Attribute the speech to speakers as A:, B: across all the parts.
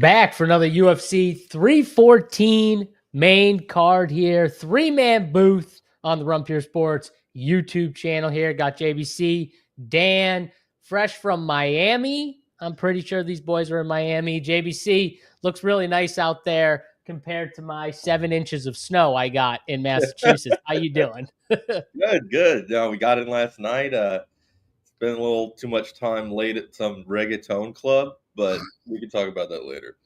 A: back for another UFC 314 main card here. 3-man booth on the Run Pure Sports YouTube channel here. Got JBC, Dan, fresh from Miami. I'm pretty sure these boys are in Miami. JBC looks really nice out there compared to my 7 inches of snow I got in Massachusetts. How you doing?
B: Good. We got in last night. It's been a little too much time late at some reggaeton club, but we can talk about that later.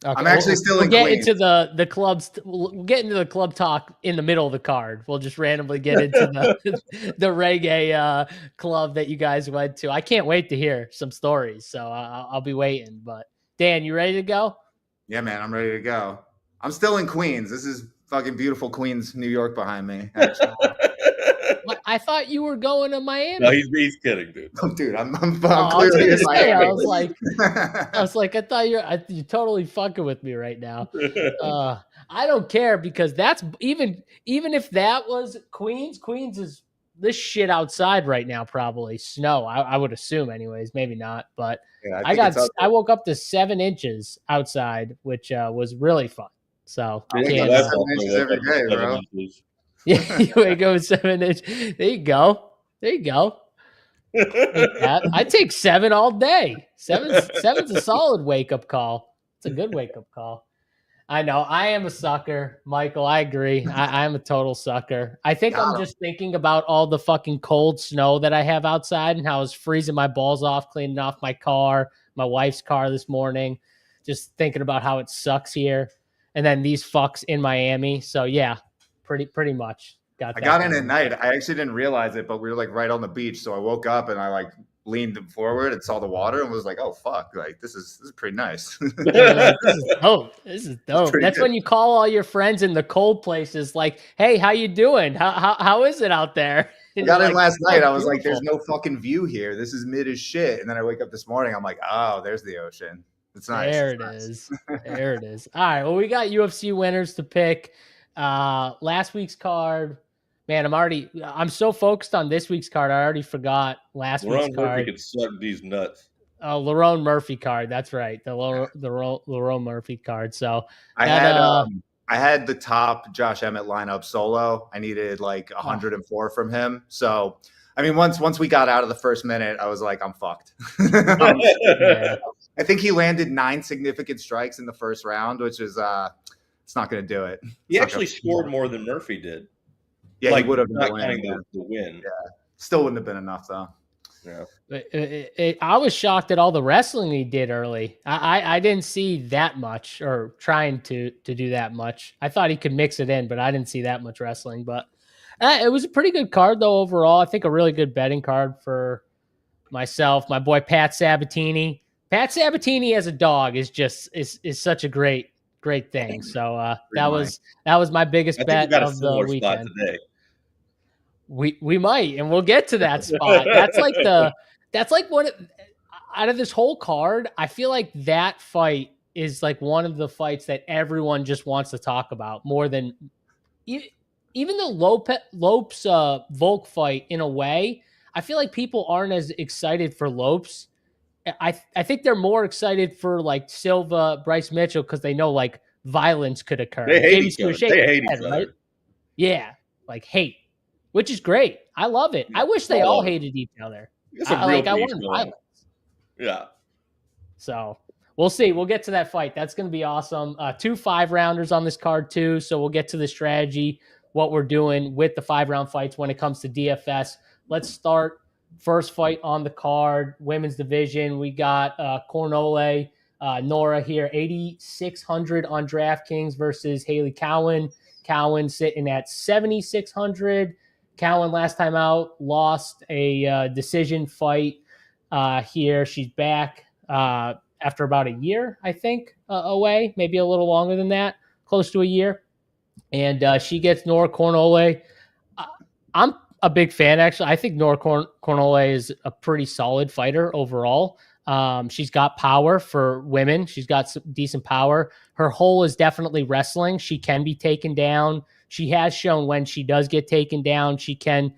A: Okay,
C: I'm actually still in
A: get
C: Queens.
A: into the clubs. We'll get into the club talk in the middle of the card. We'll just randomly get into the reggae club that you guys went to. I can't wait to hear some stories, so I'll be waiting. But Dan, you ready to go?
C: Yeah, man, I'm ready to go. I'm still in Queens. This is fucking beautiful Queens, New York behind me.
A: I thought you were going to Miami.
B: No, he's kidding, dude.
C: Oh, dude, I'm clearly in Miami.
A: I was like, I thought you're totally fucking with me right now. I don't care because that's even if that was Queens is this shit outside right now, probably snow. I would assume, anyways, maybe not, but yeah, I wook up to 7 inches outside, which was really fun. So
C: I wake up 7 inches every day, bro.
A: Yeah, you wake up with 7 inches. There you go. I take 7 all day. Seven's a solid wake up call. It's a good wake up call. I know. I am a sucker, Michael. I agree. I'm a total sucker. I think I'm just thinking about all the fucking cold snow that I have outside and how I was freezing my balls off, cleaning off my car, my wife's car this morning. Just thinking about how it sucks here. And then these fucks in Miami. So yeah, pretty much.
C: I got in at night. I actually didn't realize it, but we were like right on the beach. So I woke up and I like leaned forward and saw the water and was like, "Oh fuck! Like this is pretty nice."
A: This is dope. That's good. When you call all your friends in the cold places, like, "Hey, how you doing? How is it out there?"
C: I got in last night. I was like, "There's no fucking view here. This is mid as shit." And then I wake up this morning. I'm like, "Oh, there's the ocean. It's nice."
A: There it is. There it is. All right. Well, we got UFC winners to pick. Last week's card. Man, I'm so focused on this week's card. I already forgot last week's card.
B: Murphy could suck these nuts.
A: Oh, Lerone Murphy card. That's right. The Lerone Murphy card. So
C: I had the top Josh Emmett lineup solo. I needed like 104 from him. So, I mean, once we got out of the first minute, I was like, I'm fucked.
A: Yeah.
C: I think he landed 9 significant strikes in the first round, which is it's not going to do it.
B: He actually scored more than Murphy did.
C: Yeah,
B: like,
C: he would have
B: not counting the win.
C: Yeah, still wouldn't have been enough though.
B: Yeah,
A: I was shocked at all the wrestling he did early. I didn't see that much, or trying to do that much. I thought he could mix it in, but I didn't see that much wrestling. But it was a pretty good card though overall. I think a really good betting card for myself. My boy Pat Sabatini. Pat Sabatini as a dog is such a great thing. So that was my biggest bet of the weekend. Today. We might, and we'll get to that spot. That's like one out of this whole card. I feel like that fight is like one of the fights that everyone just wants to talk about more than even the Lopes Volk fight. In a way, I feel like people aren't as excited for Lopes. I think they're more excited for like Silva, Bryce Mitchell, because they know like violence could occur.
B: They hate each other.
A: Right? Yeah, like hate, which is great. I love it. I wish they all hated each other. I want violence.
B: Yeah.
A: So we'll see. We'll get to that fight. That's going to be awesome. 2 5-rounders on this card too. So we'll get to the strategy, what we're doing with the 5-round fights when it comes to DFS. Let's start. First fight on the card, women's division. We got Cornolle, Nora here, 8,600 on DraftKings versus Haley Cowan. Cowan sitting at 7,600. Cowan last time out lost a decision fight here. She's back after about a year, I think, away, maybe a little longer than that, close to a year. And she gets Nora Cornolle. I'm a big fan, actually. I think Nora Cornolle is a pretty solid fighter overall. She's got power for women. She's got some decent power. Her hole is definitely wrestling. She can be taken down. She has shown when she does get taken down, she can,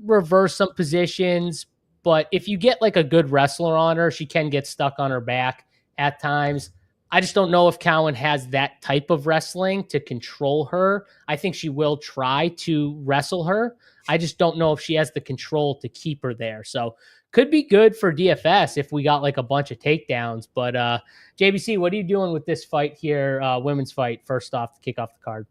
A: reverse some positions. But if you get like a good wrestler on her, she can get stuck on her back at times. I just don't know if Cowan has that type of wrestling to control her. I think she will try to wrestle her. I just don't know if she has the control to keep her there. So could be good for DFS if we got like a bunch of takedowns. But JBC, what are you doing with this fight here, women's fight, first off, to kick off the card?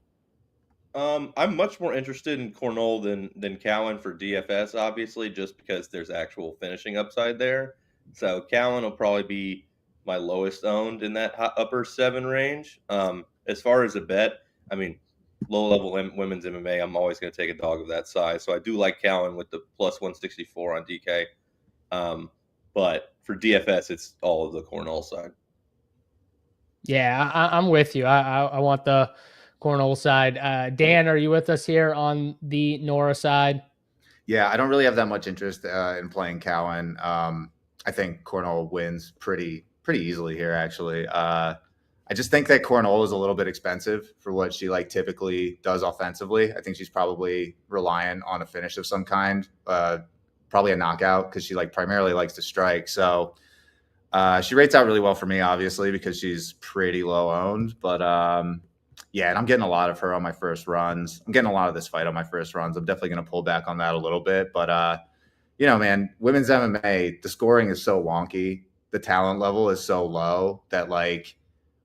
B: I'm much more interested in Cornolle than Cowan for DFS, obviously, just because there's actual finishing upside there. So Cowan will probably be my lowest owned in that upper 7 range. As far as a bet, I mean, low level women's MMA, I'm always going to take a dog of that size. So I do like Cowan with the plus 164 on DK. But for DFS, it's all of the Cornolle side.
A: Yeah, I'm with you. I want the Cornolle side. Dan, are you with us here on the Nora side?
C: Yeah, I don't really have that much interest in playing Cowan. I think Cornolle wins pretty easily here, actually. I just think that Cornolle is a little bit expensive for what she like typically does offensively. I think she's probably relying on a finish of some kind, probably a knockout, because she like primarily likes to strike. So she rates out really well for me, obviously, because she's pretty low owned. But yeah, and I'm getting a lot of her on my first runs. I'm getting a lot of this fight on my first runs. I'm definitely going to pull back on that a little bit. But you know, man, women's MMA, the scoring is so wonky. The talent level is so low that like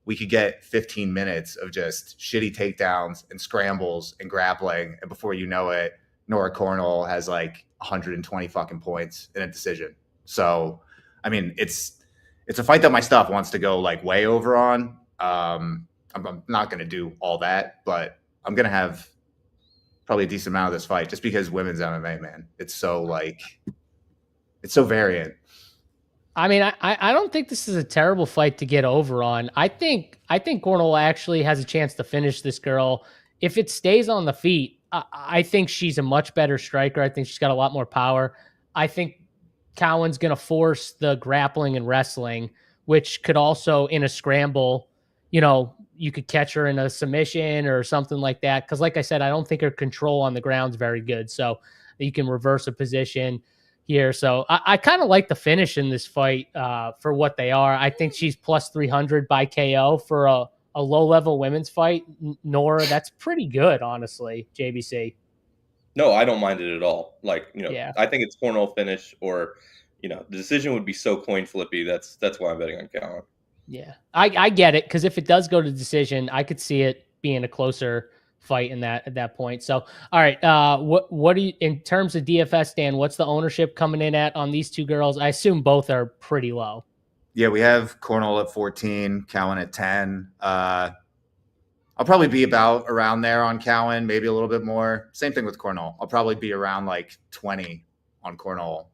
C: we could get 15 minutes of just shitty takedowns and scrambles and grappling. And before you know it, Nora Cornolle has like 120 fucking points in a decision. So, I mean, it's a fight that my stuff wants to go like way over on. I'm not going to do all that, but I'm going to have probably a decent amount of this fight just because women's MMA, man, it's so variant.
A: I mean, I don't think this is a terrible fight to get over on. I think Cornolle actually has a chance to finish this girl. If it stays on the feet, I think she's a much better striker. I think she's got a lot more power. I think Cowan's going to force the grappling and wrestling, which could also, in a scramble, you know, you could catch her in a submission or something like that. Because like I said, I don't think her control on the ground is very good. So you can reverse a position here. So I kind of like the finish in this fight for what they are. I think she's plus 300 by KO for a low-level women's fight. Nora, that's pretty good, honestly, JBC.
B: No, I don't mind it at all. Like, you know,
A: Yeah.
B: I think it's Cornolle finish or, you know, the decision would be so coin flippy. That's why I'm betting on Cowan.
A: Yeah, I get it, because if it does go to decision, I could see it being a closer fight in that at that point. So, all right, what do you, in terms of DFS, Dan? What's the ownership coming in at on these two girls? I assume both are pretty low.
C: Yeah, we have Cornolle at 14, Cowan at 10. I'll probably be about around there on Cowan, maybe a little bit more. Same thing with Cornolle. I'll probably be around like 20 on Cornolle.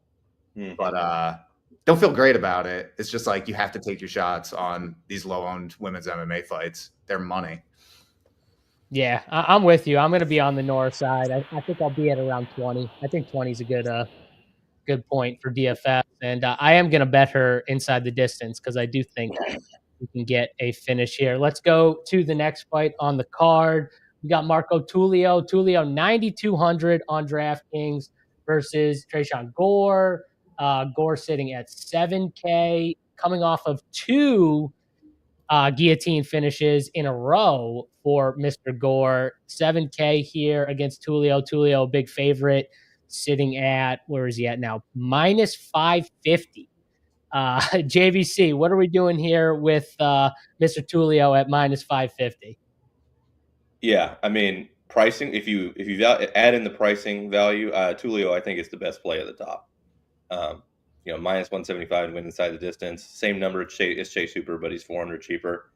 C: Mm-hmm. But don't feel great about it. It's just like you have to take your shots on these low-owned women's MMA fights. They're money.
A: Yeah, I'm with you. I'm going to be on the north side. I think I'll be at around 20. I think 20 is a good point for DFS. And I am going to bet her inside the distance because I do think we can get a finish here. Let's go to the next fight on the card. We got Marco Tulio. Tulio 9,200 on DraftKings versus Tresean Gore. Gore sitting at 7K, coming off of 2 guillotine finishes in a row for Mr. Gore. 7K here against Tulio. Tulio, big favorite, sitting at, where is he at now? Minus 550. JVC, what are we doing here with Mr. Tulio at minus 550?
B: Yeah, I mean, pricing, if you add in the pricing value, Tulio, I think, is the best play at the top. You know, minus 175 to win inside the distance. Same number as Chase Hooper, but he's 400 cheaper.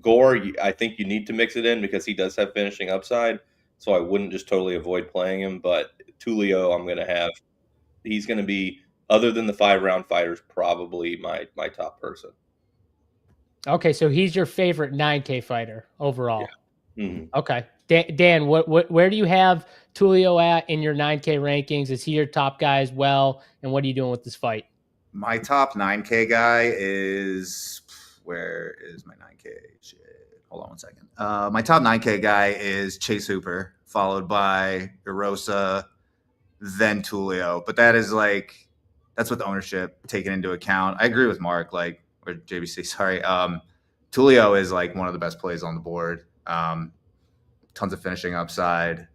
B: Gore, I think you need to mix it in because he does have finishing upside. So I wouldn't just totally avoid playing him. But Tulio, he's going to be, other than the 5-round fighters, probably my top person.
A: Okay, so he's your favorite 9K fighter overall.
B: Yeah. Mm-hmm.
A: Okay. Dan, where do you have Tulio at in your 9K rankings? Is he your top guy as well? And what are you doing with this fight?
C: My top 9K guy is, where is my 9K? Shit. Hold on one second. My top 9K guy is Chase Hooper, followed by Arosa, then Tulio. But that is like, that's with ownership taken into account. I agree with Mark. Like, or JBC, sorry. Tulio is like one of the best plays on the board. Tons of finishing upside.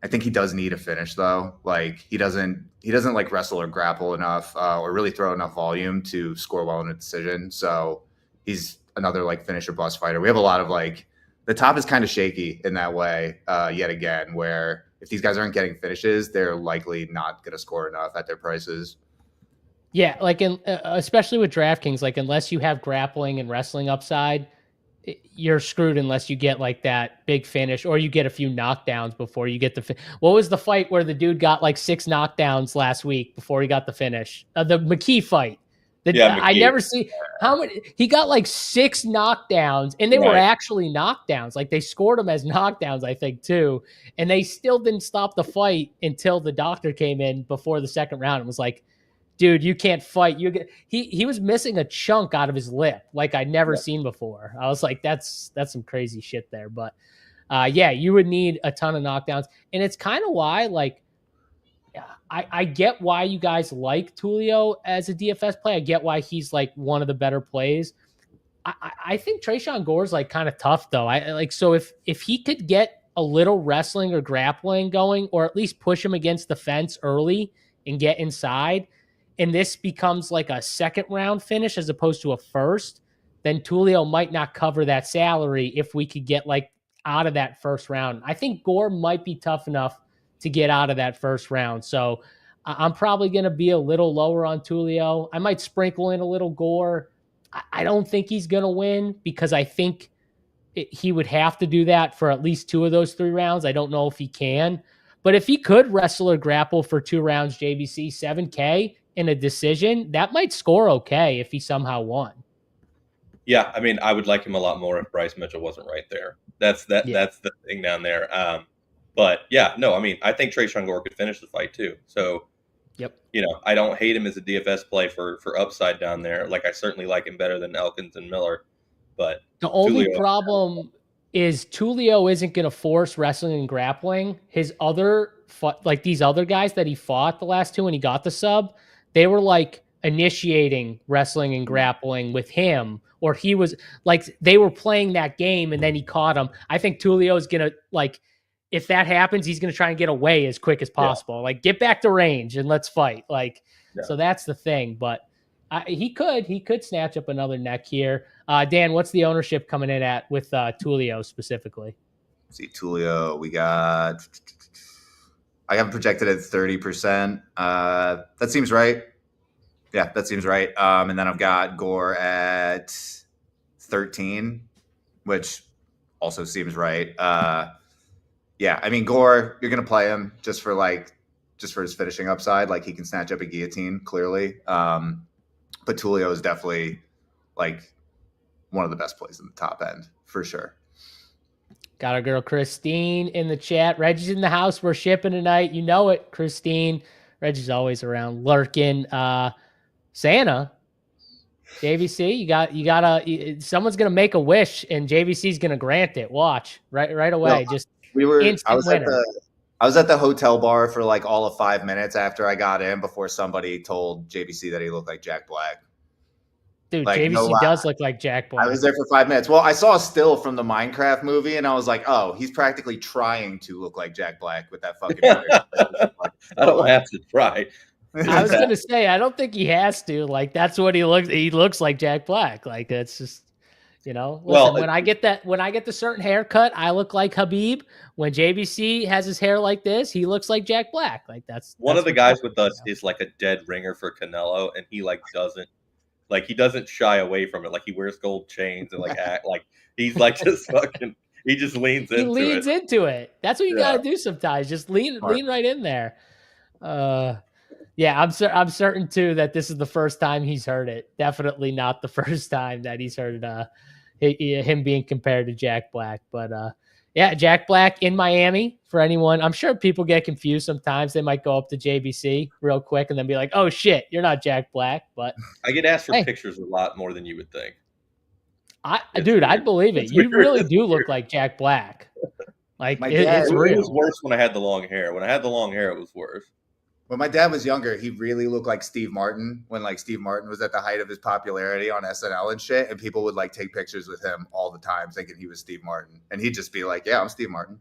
C: I think he does need a finish though. Like he doesn't like wrestle or grapple enough or really throw enough volume to score well in a decision. So he's another like finish or bust fighter. We have a lot of like the top is kind of shaky in that way yet again, where if these guys aren't getting finishes, they're likely not going to score enough at their prices.
A: Yeah, like especially with DraftKings, like unless you have grappling and wrestling upside, you're screwed unless you get like that big finish or you get a few knockdowns before you get the what was the fight where the dude got like 6 knockdowns last week before he got the finish? The McKee fight.
B: McKee.
A: I never see how many he got like 6 knockdowns and they were actually knockdowns. Like they scored them as knockdowns, I think too. And they still didn't stop the fight until the doctor came in before the second round and was like, dude, you can't fight. He was missing a chunk out of his lip like I'd never seen before. I was like, that's some crazy shit there. But yeah, you would need a ton of knockdowns. And it's kind of why, like, I get why you guys like Tulio as a DFS play. I get why he's like one of the better plays. I think Tresean Gore's like kind of tough though. So if he could get a little wrestling or grappling going, or at least push him against the fence early and get inside, and this becomes like a second round finish as opposed to a first, then Tulio might not cover that salary if we could get like out of that first round. I think Gore might be tough enough to get out of that first round. So I'm probably going to be a little lower on Tulio. I might sprinkle in a little Gore. I don't think he's going to win because I think he would have to do that for at least 2 of those 3 rounds. I don't know if he can. But if he could wrestle or grapple for 2 rounds, JBC, 7K, in a decision, that might score okay if he somehow won.
B: Yeah, I mean, I would like him a lot more if Bryce Mitchell wasn't right there. That's the thing down there. But yeah, no, I mean, I think Tresean Gore could finish the fight too. So, I don't hate him as a DFS play for upside down there. Like I certainly like him better than Elkins and Miller. But
A: the only problem is Tulio isn't going to force wrestling and grappling. His other like these other guys that he fought the last 2 when he got the sub, they were like initiating wrestling and grappling with him, or he was like, they were playing that game and then he caught him. I think Tulio is going to like, if that happens, he's going to try and get away as quick as possible. Like get back to range and let's fight. Like, so that's the thing, but he could snatch up another neck here. Dan, what's the ownership coming in at with Tulio specifically?
C: See Tulio, I have projected at 30%. That seems right. Yeah, that seems right. And then I've got Gore at 13, which also seems right. Yeah, I mean, Gore, you're going to play him just for his finishing upside. Like he can snatch up a guillotine, clearly. But Tulio is definitely like one of the best plays in the top end for sure.
A: Got our girl Christine in the chat. Reggie's in the house. We're shipping tonight. You know it, Christine. Reggie's always around lurking. Santa, JVC, you gotta. Someone's gonna make a wish, and JVC's gonna grant it. Watch right away.
C: No,
A: just
C: I was at the hotel bar for like all of 5 minutes after I got in before somebody told JVC that he looked like Jack Black.
A: Dude, like, JVC does look like Jack Black.
C: I was there for 5 minutes. Well, I saw a still from the Minecraft movie, and I was like, oh, he's practically trying to look like Jack Black with that fucking
B: I don't have to try.
A: I was going to say, I don't think he has to. Like, that's what he looks. He looks like Jack Black. Like, that's just, listen, when I get the certain haircut, I look like Habib. When JVC has his hair like this, he looks like Jack Black. Like, that's
B: one of the guys with us is like a dead ringer for Canelo, and he like doesn't. Like he doesn't shy away from it. Like he wears gold chains and like act like he's like just fucking. He just leans into it.
A: He leans into it. That's what you got to do sometimes. Just lean right in there. Yeah, I'm certain too that this is the first time he's heard it. Definitely not the first time that he's heard him being compared to Jack Black. But yeah, Jack Black in Miami for anyone. I'm sure people get confused sometimes. They might go up to JVC real quick and then be like, oh shit, you're not Jack Black. But
B: I get asked for pictures a lot more than you would think.
A: Dude, I'd believe it. You really do look like Jack Black. Like it's real.
B: It was worse when I had the long hair. When I had the long hair, it was worse.
C: When my dad was younger, he really looked like Steve Martin when like Steve Martin was at the height of his popularity on SNL and shit. And people would like take pictures with him all the time thinking he was Steve Martin. And he'd just be like, yeah, I'm Steve Martin.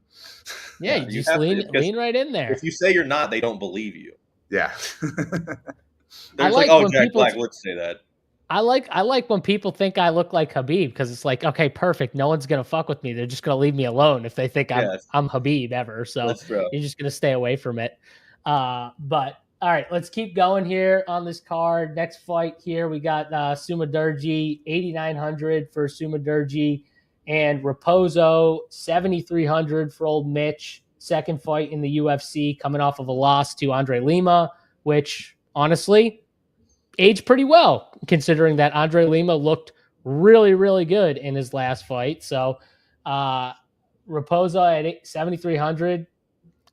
A: Yeah, you just lean right in there.
B: If you say you're not, they don't believe you.
C: Yeah.
B: They're like, oh, Jack Black, let's say that.
A: I like when people think I look like Khabib, because it's like, okay, perfect. No one's gonna fuck with me. They're just gonna leave me alone if they think I'm Khabib ever. So you're just gonna stay away from it. But all right, let's keep going here on this card. Next fight here, we got Sumudaerji, 8,900 for Sumudaerji, and Reposo, 7,300 for old Mitch. Second fight in the UFC, coming off of a loss to Andre Lima, which honestly aged pretty well, considering that Andre Lima looked really, really good in his last fight. So Reposo at 7,300.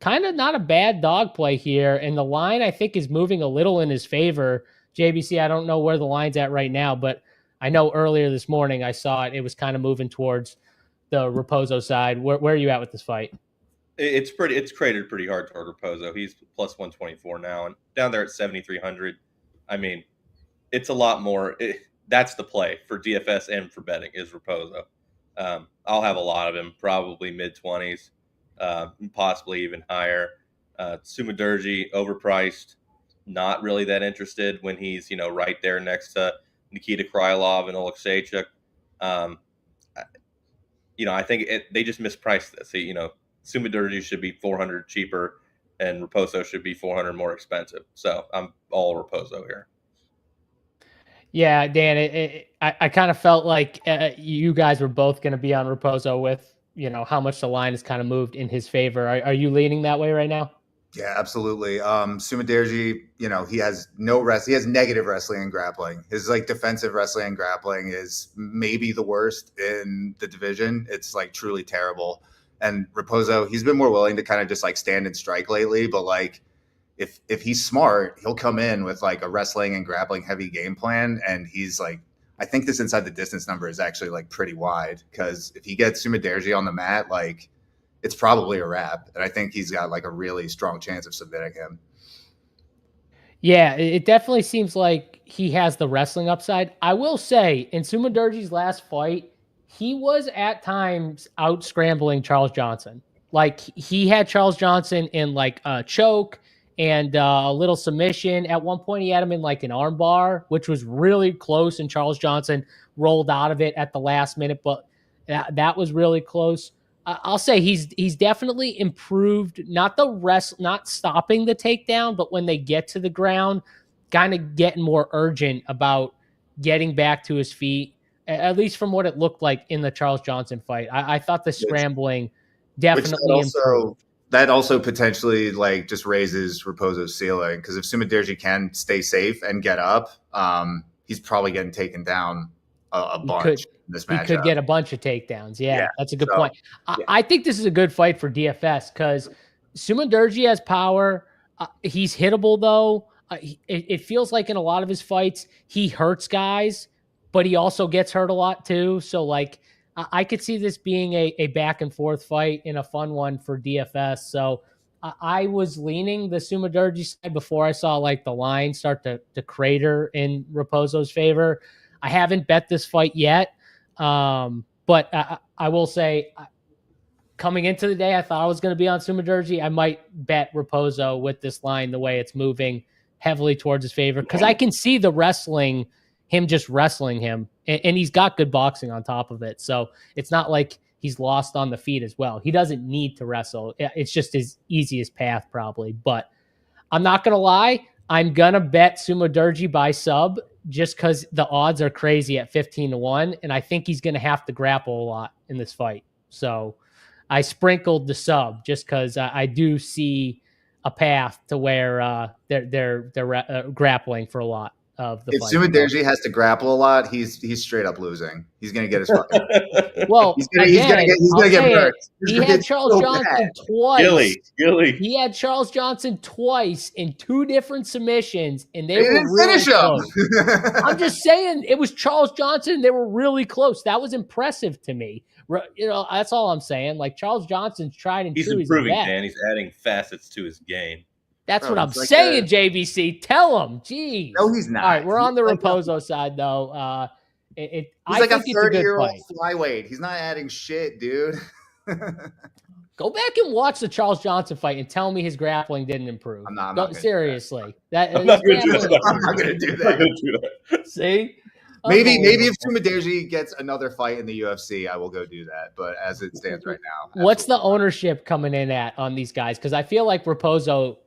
A: Kind of not a bad dog play here. And the line, I think, is moving a little in his favor. JBC, I don't know where the line's at right now, but I know earlier this morning I saw it. It was kind of moving towards the Reposo side. Where are you at with this fight?
B: It's cratered pretty hard toward Reposo. He's plus 124 now, and down there at 7,300. I mean, it's a lot more. That's the play for DFS and for betting is Reposo. I'll have a lot of him, probably mid-20s. Possibly even higher. Sumudaerji, overpriced, not really that interested when he's, right there next to Nikita Krylov and Oleksiejczuk. I think they just mispriced this. Sumudaerji should be 400 cheaper and Reposo should be 400 more expensive. So I'm all Reposo here.
A: Yeah, Dan, I kind of felt like you guys were both going to be on Reposo with, how much the line has kind of moved in his favor. Are you leaning that way right now?
C: Yeah, absolutely. Sumudaerji, he has he has negative wrestling and grappling. His defensive wrestling and grappling is maybe the worst in the division. It's truly terrible. And Reposo, he's been more willing to kind of just stand and strike lately. But if he's smart, he'll come in with a wrestling and grappling heavy game plan. And he's I think this inside the distance number is actually pretty wide, because if he gets Sumudaerji on the mat, it's probably a wrap. And I think he's got a really strong chance of submitting him.
A: Yeah, it definitely seems like he has the wrestling upside. I will say, in Sumudaerji's last fight, he was at times out scrambling Charles Johnson. He had Charles Johnson in a choke and a little submission. At one point, he had him in an arm bar, which was really close, and Charles Johnson rolled out of it at the last minute, but that was really close. I'll say he's definitely improved, not stopping the takedown, but when they get to the ground, kind of getting more urgent about getting back to his feet, at least from what it looked like in the Charles Johnson fight. I thought the scrambling definitely improved.
C: That also potentially just raises Reposo's ceiling, because if Sumudaerji can stay safe and get up, he's probably getting taken down a bunch in this matchup.
A: He could get a bunch of takedowns. Yeah, that's a good point. I think this is a good fight for DFS, because Sumudaerji has power. He's hittable, though. It feels like in a lot of his fights, he hurts guys, but he also gets hurt a lot, too. So, I could see this being a back and forth fight and a fun one for DFS. So I was leaning the Sumudaerji side before I saw the line start to crater in Reposo's favor. I haven't bet this fight yet. But I will say, coming into the day, I thought I was going to be on Sumudaerji. I might bet Reposo with this line, the way it's moving heavily towards his favor, because I can see the wrestling, him just wrestling him, and he's got good boxing on top of it. So it's not like he's lost on the feet as well. He doesn't need to wrestle. It's just his easiest path probably. But I'm not going to lie, I'm going to bet Sumudaerji by sub, just because the odds are crazy at 15-1, and I think he's going to have to grapple a lot in this fight. So I sprinkled the sub just because I do see a path to where they're grappling for a lot of the
C: fight. If Sumudaerji has to grapple a lot, he's straight up losing. He's going to get his fucking.
A: Well,
C: he's going to get hurt.
A: He had Charles Johnson twice.
B: Gilly.
A: He had Charles Johnson twice in two different submissions, and they were
C: didn't
A: really
C: finish
A: close.
C: him.
A: I'm just saying, it was Charles Johnson. They were really close. That was impressive to me. That's all I'm saying. Charles Johnson's tried and true.
B: He's improving, man. He's adding facets to his game.
A: That's
C: Bro,
A: what I'm
C: he's like
A: saying, JBC. Tell him. Jeez.
C: No, he's not.
A: All right, we're on the
C: He's like
A: Reposo side, though.
C: He's
A: I
C: like a
A: think it's a good
C: 30-year-old
A: fight.
C: flyweight. He's not adding shit, dude.
A: Go back and watch the Charles Johnson fight and tell me his grappling didn't improve.
C: I'm not
A: seriously.
B: I'm not going to do that.
C: I'm not going to do that.
A: See?
C: Maybe if Sumudaerji gets another fight in the UFC, I will go do that. But as it stands right now,
A: what's the ownership coming in at on these guys? Because I feel like Reposo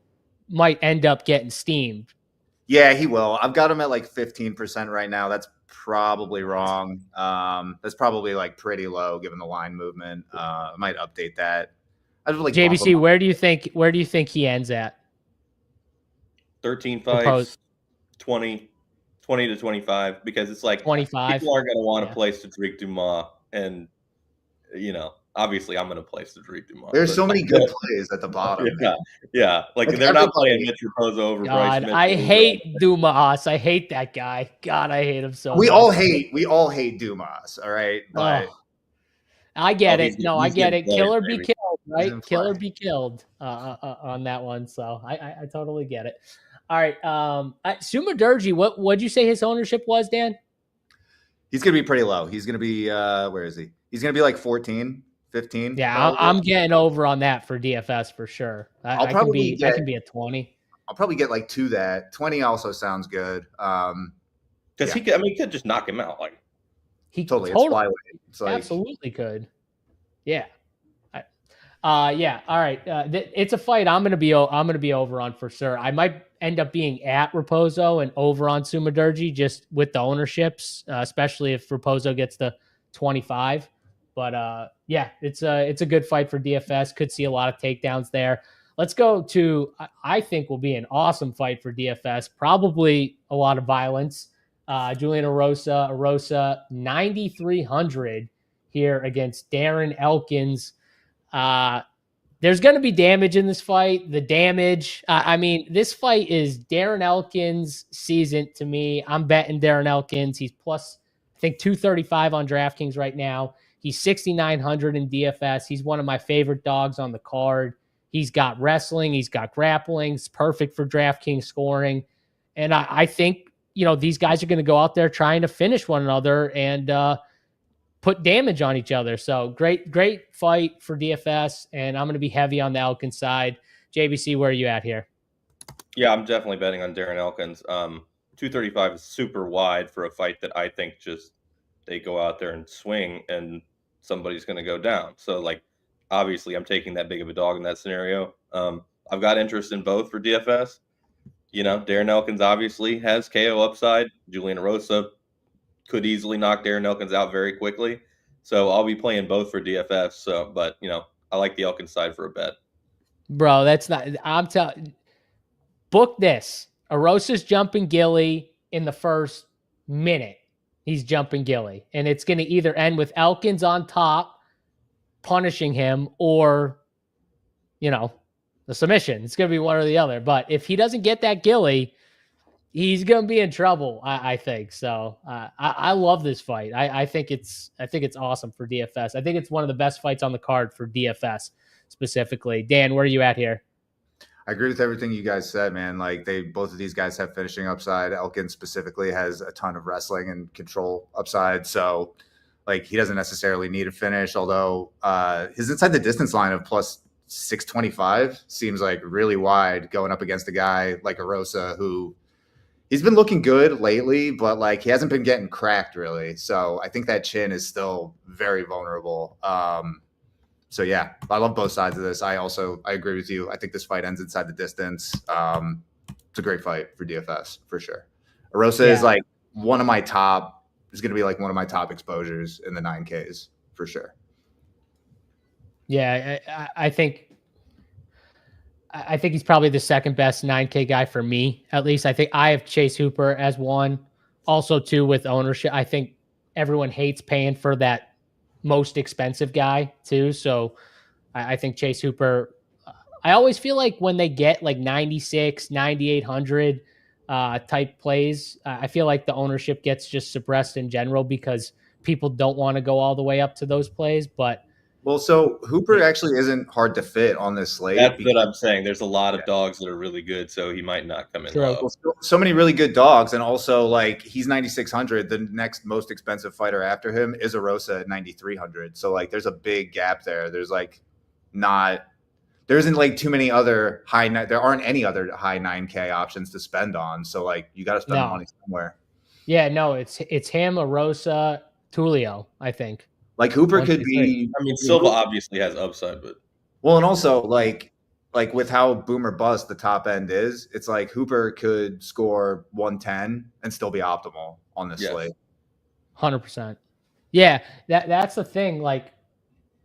A: might end up getting steamed.
C: Yeah, he will. I've got him at like 15% right now. That's probably wrong. That's probably like pretty low given the line movement. I might update that. I just like
A: JBC. Where do you think he ends at?
B: 13 fights, 20 to 25, because it's like
A: 25.
B: People aren't going to want to play Cedric Dumas, and obviously I'm going to play Cedric Dumas.
C: There's so many good plays at the bottom.
B: Yeah. Like they're not playing Mitch Reposo over
A: God,
B: Bryce.
A: I hate Dumas. I hate that guy. God, I hate him so much.
C: We all hate Dumas, all right? But
A: I get it. No, I get it. Kill or be killed, right? Kill or be killed on that one. So I totally get it. All right. Sumudaerji, what'd you say his ownership was, Dan?
C: He's going to be pretty low. He's going to be, where is he? He's going to be like 14, 15.
A: Yeah, I'm getting over on that for DFS for sure. I can be at 20.
C: I'll probably get like to that. 20 also sounds good.
B: Because he could just knock him out. Like
A: he
C: totally. It's flyweight. It's like,
A: absolutely could. Yeah. Yeah. All right. It's a fight I'm gonna be over on for sure. I might end up being at Reposo and over on Sumudaerji just with the ownerships, especially if Reposo gets to 25. But yeah, it's a good fight for DFS. Could see a lot of takedowns there. Let's go to I think will be an awesome fight for DFS. Probably a lot of violence. Julian Arosa 9,300 here against Darren Elkins. There's going to be damage in this fight. The damage, this fight is Darren Elkins' season to me. I'm betting Darren Elkins. He's plus, I think, 235 on DraftKings right now. He's 6,900 in DFS. He's one of my favorite dogs on the card. He's got wrestling. He's got grappling. It's perfect for DraftKings scoring. And I think, these guys are going to go out there trying to finish one another and put damage on each other. So great fight for DFS, and I'm going to be heavy on the Elkins side. JBC, where are you at here?
B: Yeah, I'm definitely betting on Darren Elkins. 235 is super wide for a fight that I think just they go out there and swing and somebody's going to go down. So, like, obviously I'm taking that big of a dog in that scenario. I've got interest in both for DFS. Darren Elkins obviously has KO upside. Julian Arosa could easily knock Darren Elkins out very quickly. So I'll be playing both for DFS. So, but I like the Elkins side for a bet.
A: Bro, that's not, I'm telling, book this. Arosa's jumping Gilly in the first minute. He's jumping Gilly. And it's going to either end with Elkins on top, punishing him, or, the submission. It's going to be one or the other. But if he doesn't get that Gilly, he's going to be in trouble, I think. So I love this fight. I think it's awesome for DFS. I think it's one of the best fights on the card for DFS specifically. Dan, where are you at here?
C: I agree with everything you guys said, man. Like both of these guys have finishing upside. Elkins specifically has a ton of wrestling and control upside. So like he doesn't necessarily need a finish, although his inside the distance line of plus 625 seems like really wide going up against a guy like Arosa who he's been looking good lately, but like he hasn't been getting cracked really. So I think that chin is still very vulnerable. So yeah, I love both sides of this. I agree with you. I think this fight ends inside the distance. It's a great fight for DFS for sure. Arosa is like is going to be like one of my top exposures in the 9Ks for sure.
A: Yeah, I think he's probably the second best 9K guy for me, at least. I think I have Chase Hooper as one. Also, too, with ownership, I think everyone hates paying for that most expensive guy, too. So I think Chase Hooper, I always feel like when they get like 96, 9,800 type plays, I feel like the ownership gets just suppressed in general because people don't want to go all the way up to those plays. But
C: Well, so Hooper actually isn't hard to fit on this slate.
B: That's what I'm saying. There's a lot of dogs that are really good, so he might not come in low.
C: Well, so many really good dogs, and also like he's 9,600. The next most expensive fighter after him is Arosa at 9,300. So like, there's a big gap there. There isn't like too many other there aren't any other high 9K options to spend on. So like, you got to spend the money somewhere.
A: Yeah, no, it's him, Arosa, Tulio, I think.
C: Like Hooper could be.
B: I mean, Silva obviously has upside, but
C: well, and also like with how boom or bust the top end is, it's like Hooper could score 110 and still be optimal on this slate.
A: 100%. Yeah, that's the thing. Like,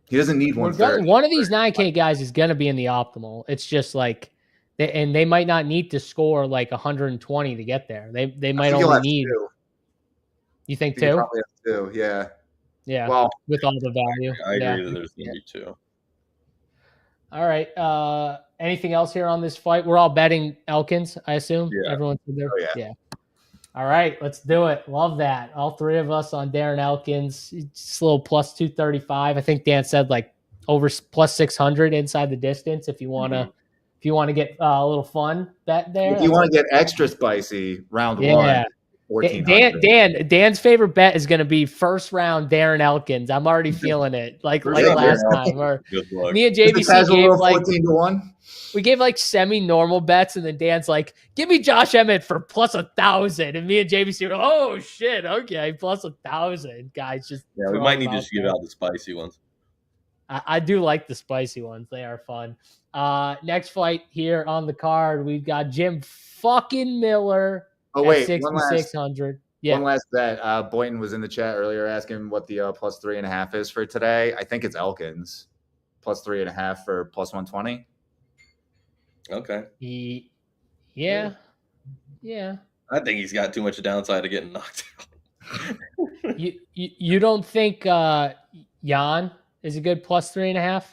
C: he doesn't need 130.
A: One of these 9K guys is going to be in the optimal. It's just like, they might not need to score like 120 to get there. They might only need. You think two?
C: Probably have two. Yeah.
A: Yeah.
C: Well,
A: with all the value.
B: I agree that there's going to be two.
A: All right. Anything else here on this fight? We're all betting Elkins, I assume.
B: Yeah.
A: Everyone's in there.
C: Oh, yeah.
A: All right, let's do it. Love that. All three of us on Darren Elkins. It's a little plus 235. I think Dan said like over plus 600 inside the distance. If you want to get a little fun bet there.
C: If you want to get extra spicy, round one.
A: Dan's favorite bet is going to be first round Darren Elkins. I'm already feeling it. Like last time. Or me and JBC gave like 14-1. We gave like semi-normal bets, and then Dan's like, "Give me Josh Emmett for plus 1,000," and me and JBC were, "Oh shit, okay, plus 1,000." Guys, just
B: we might need to give out the spicy ones.
A: I do like the spicy ones; they are fun. Next fight here on the card, we've got Jim fucking Miller.
C: Oh wait,
A: 6,600. Yeah.
C: One last bet. Boynton was in the chat earlier asking what the plus 3.5 is for today. I think it's Elkins plus 3.5 for plus 120.
B: Okay.
A: Yeah.
B: I think he's got too much downside of getting knocked out.
A: You don't think Jan is a good plus 3.5?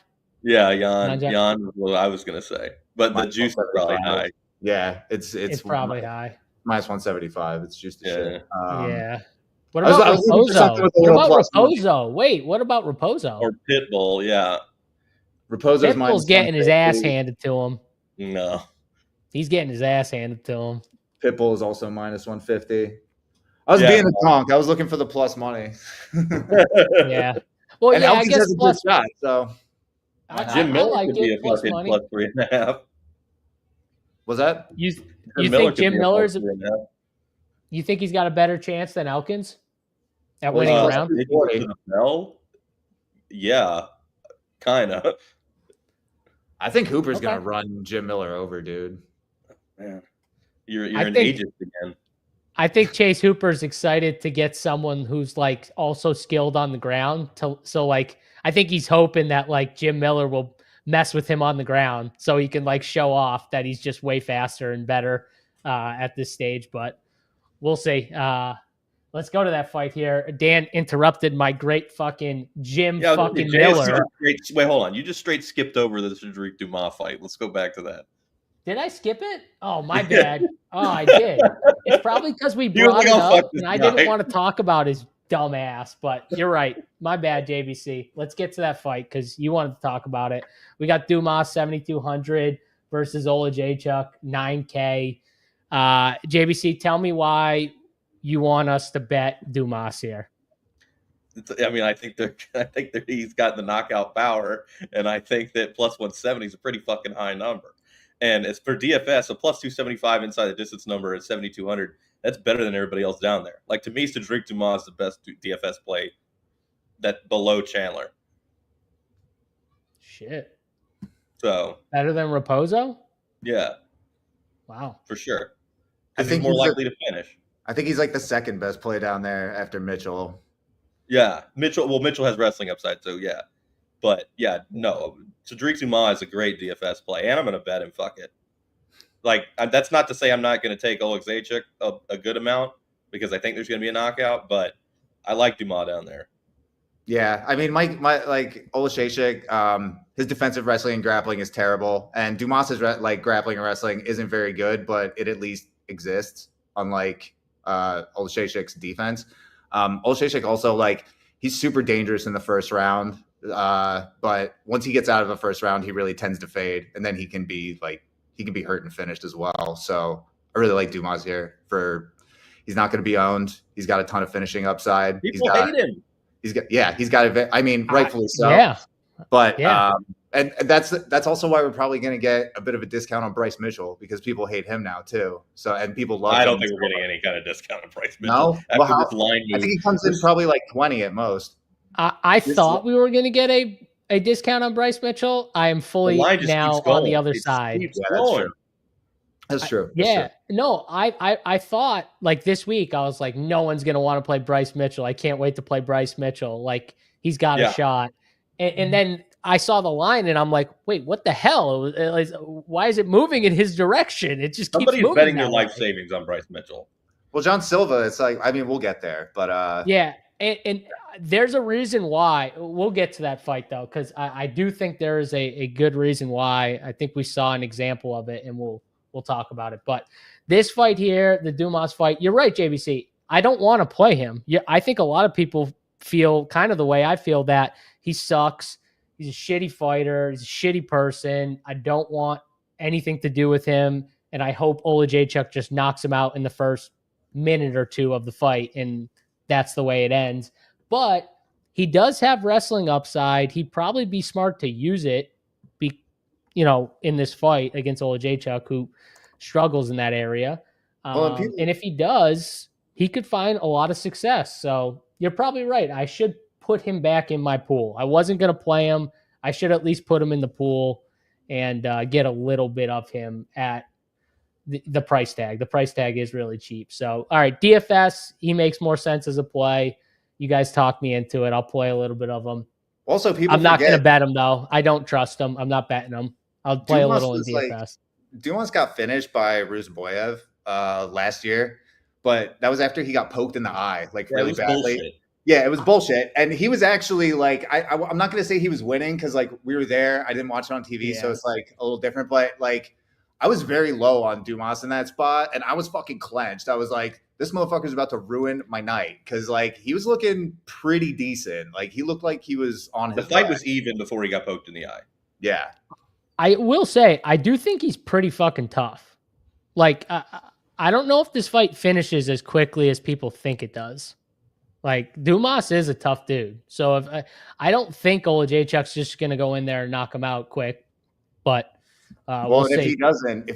B: Yeah, Jan. Well, I was gonna say, but the juice is probably high.
C: Yeah, it's
A: probably high.
C: Minus 175. It's just shit.
A: Yeah. What about Reposo? Wait, what about Reposo?
B: Or Pitbull? Yeah.
A: Pitbull's getting his ass handed to him.
B: No.
A: He's getting his ass handed to him.
C: Pitbull is also minus 150. I was being a donk. I was looking for the plus money.
A: Yeah. Well,
C: and
A: I guess plus
C: shot. So
B: Jim Miller could be a fucking plus 3.5.
C: Was that?
A: You think Jim Miller's? You think he's got a better chance than Elkins at winning a round?
B: Yeah, kind of.
C: I think Hooper's going to run Jim Miller over, dude.
B: Man, you're an agent again.
A: I think Chase Hooper's excited to get someone who's like also skilled on the ground. So like, I think he's hoping that like Jim Miller will mess with him on the ground so he can like show off that he's just way faster and better at this stage. But we'll see. Let's go to that fight here. Dan interrupted my great fucking Jim fucking Miller.
B: Wait, hold on. You just straight skipped over the Cedric Dumas fight. Let's go back to that.
A: Did I skip it? Oh, my bad. Oh, I did. It's probably because we brought it up and I didn't want to talk about his dumb ass, but you're right. My bad, JVC. Let's get to that fight because you wanted to talk about it. We got Dumas 7,200 versus Oleksiejczuk 9K. JVC, tell me why you want us to bet Dumas here.
B: I mean, I think he's got the knockout power, and I think that plus 170 is a pretty fucking high number. And as for DFS, a plus 275 inside the distance number at 7,200, that's better than everybody else down there. Like, to me, Cedric Dumas is the best DFS play that below Chandler.
A: Shit.
B: So
A: better than Reposo?
B: Yeah.
A: Wow.
B: For sure. I think he's more likely to finish.
C: I think he's like the second best play down there after Mitchell.
B: Yeah. Mitchell has wrestling upside, so yeah. But yeah, no. Cedric Dumas is a great DFS play, and I'm going to bet him. Fuck it. Like, that's not to say I'm not going to take Oleksiejczuk a good amount because I think there's going to be a knockout, but I like Dumas down there.
C: Yeah, I mean, my like Oleksiejczuk, his defensive wrestling and grappling is terrible, and Dumas's like grappling and wrestling isn't very good, but it at least exists. Unlike Oleksiejczuk's defense, Oleksiejczuk also like he's super dangerous in the first round. But once he gets out of the first round, he really tends to fade, and then he can be hurt and finished as well. So I really like Dumas here. He's not going to be owned. He's got a ton of finishing upside.
B: People hate him.
C: He's got. I mean, rightfully so.
A: Yeah.
C: But and that's also why we're probably going to get a bit of a discount on Bryce Mitchell, because people hate him now too. So, and people love.
B: I don't think we're getting any kind of discount on Bryce Mitchell.
C: No,
B: after this line move.
C: I think he comes in probably like 20 at most.
A: I thought we were going to get a discount on Bryce Mitchell. I am fully now on the other side.
C: Yeah, that's true.
A: Yeah. No, I thought like this week, I was like, no one's going to want to play Bryce Mitchell. I can't wait to play Bryce Mitchell. Like, he's got a shot. And then I saw the line and I'm like, wait, what the hell? Why is it moving in his direction? It just keeps moving.
B: Somebody's betting their life savings on Bryce Mitchell.
C: Well, John Silva, it's like, I mean, we'll get there, but
A: yeah. And there's a reason why. We'll get to that fight though, because I do think there is a good reason why. I think we saw an example of it, and we'll talk about it. But this fight here, the Dumas fight, you're right, JBC. I don't want to play him. Yeah, I think a lot of people feel kind of the way I feel, that he sucks. He's a shitty fighter. He's a shitty person. I don't want anything to do with him. And I hope Oleksiejczuk just knocks him out in the first minute or two of the fight, and that's the way it ends. But he does have wrestling upside. He'd probably be smart to use it, in this fight against Oleksiejczuk, who struggles in that area. And if he does, he could find a lot of success. So you're probably right. I should put him back in my pool. I wasn't going to play him. I should at least put him in the pool and get a little bit of him at the price tag. The price tag is really cheap. So, all right, DFS, he makes more sense as a play. You guys talked me into it. I'll play a little bit of him.
C: Also,
A: I'm not going to bet him, though. I don't trust him. I'm not betting him. I'll play a little in DFS.
C: Dumas got finished by Ruzboyev last year, but that was after he got poked in the eye, really badly. Bullshit. Yeah, it was bullshit. And he was actually I'm not going to say he was winning, because we were there. I didn't watch it on TV, so it's a little different. But I was very low on Dumas in that spot, and I was fucking clenched. I was like, this motherfucker's about to ruin my night, because he was looking pretty decent. He looked like he was on his.
B: The fight was even before he got poked in the eye.
C: Yeah.
A: I will say, I do think he's pretty fucking tough. I don't know if this fight finishes as quickly as people think it does. Dumas is a tough dude. So I don't think Oleksiejczuk's just going to go in there and knock him out quick. But
C: if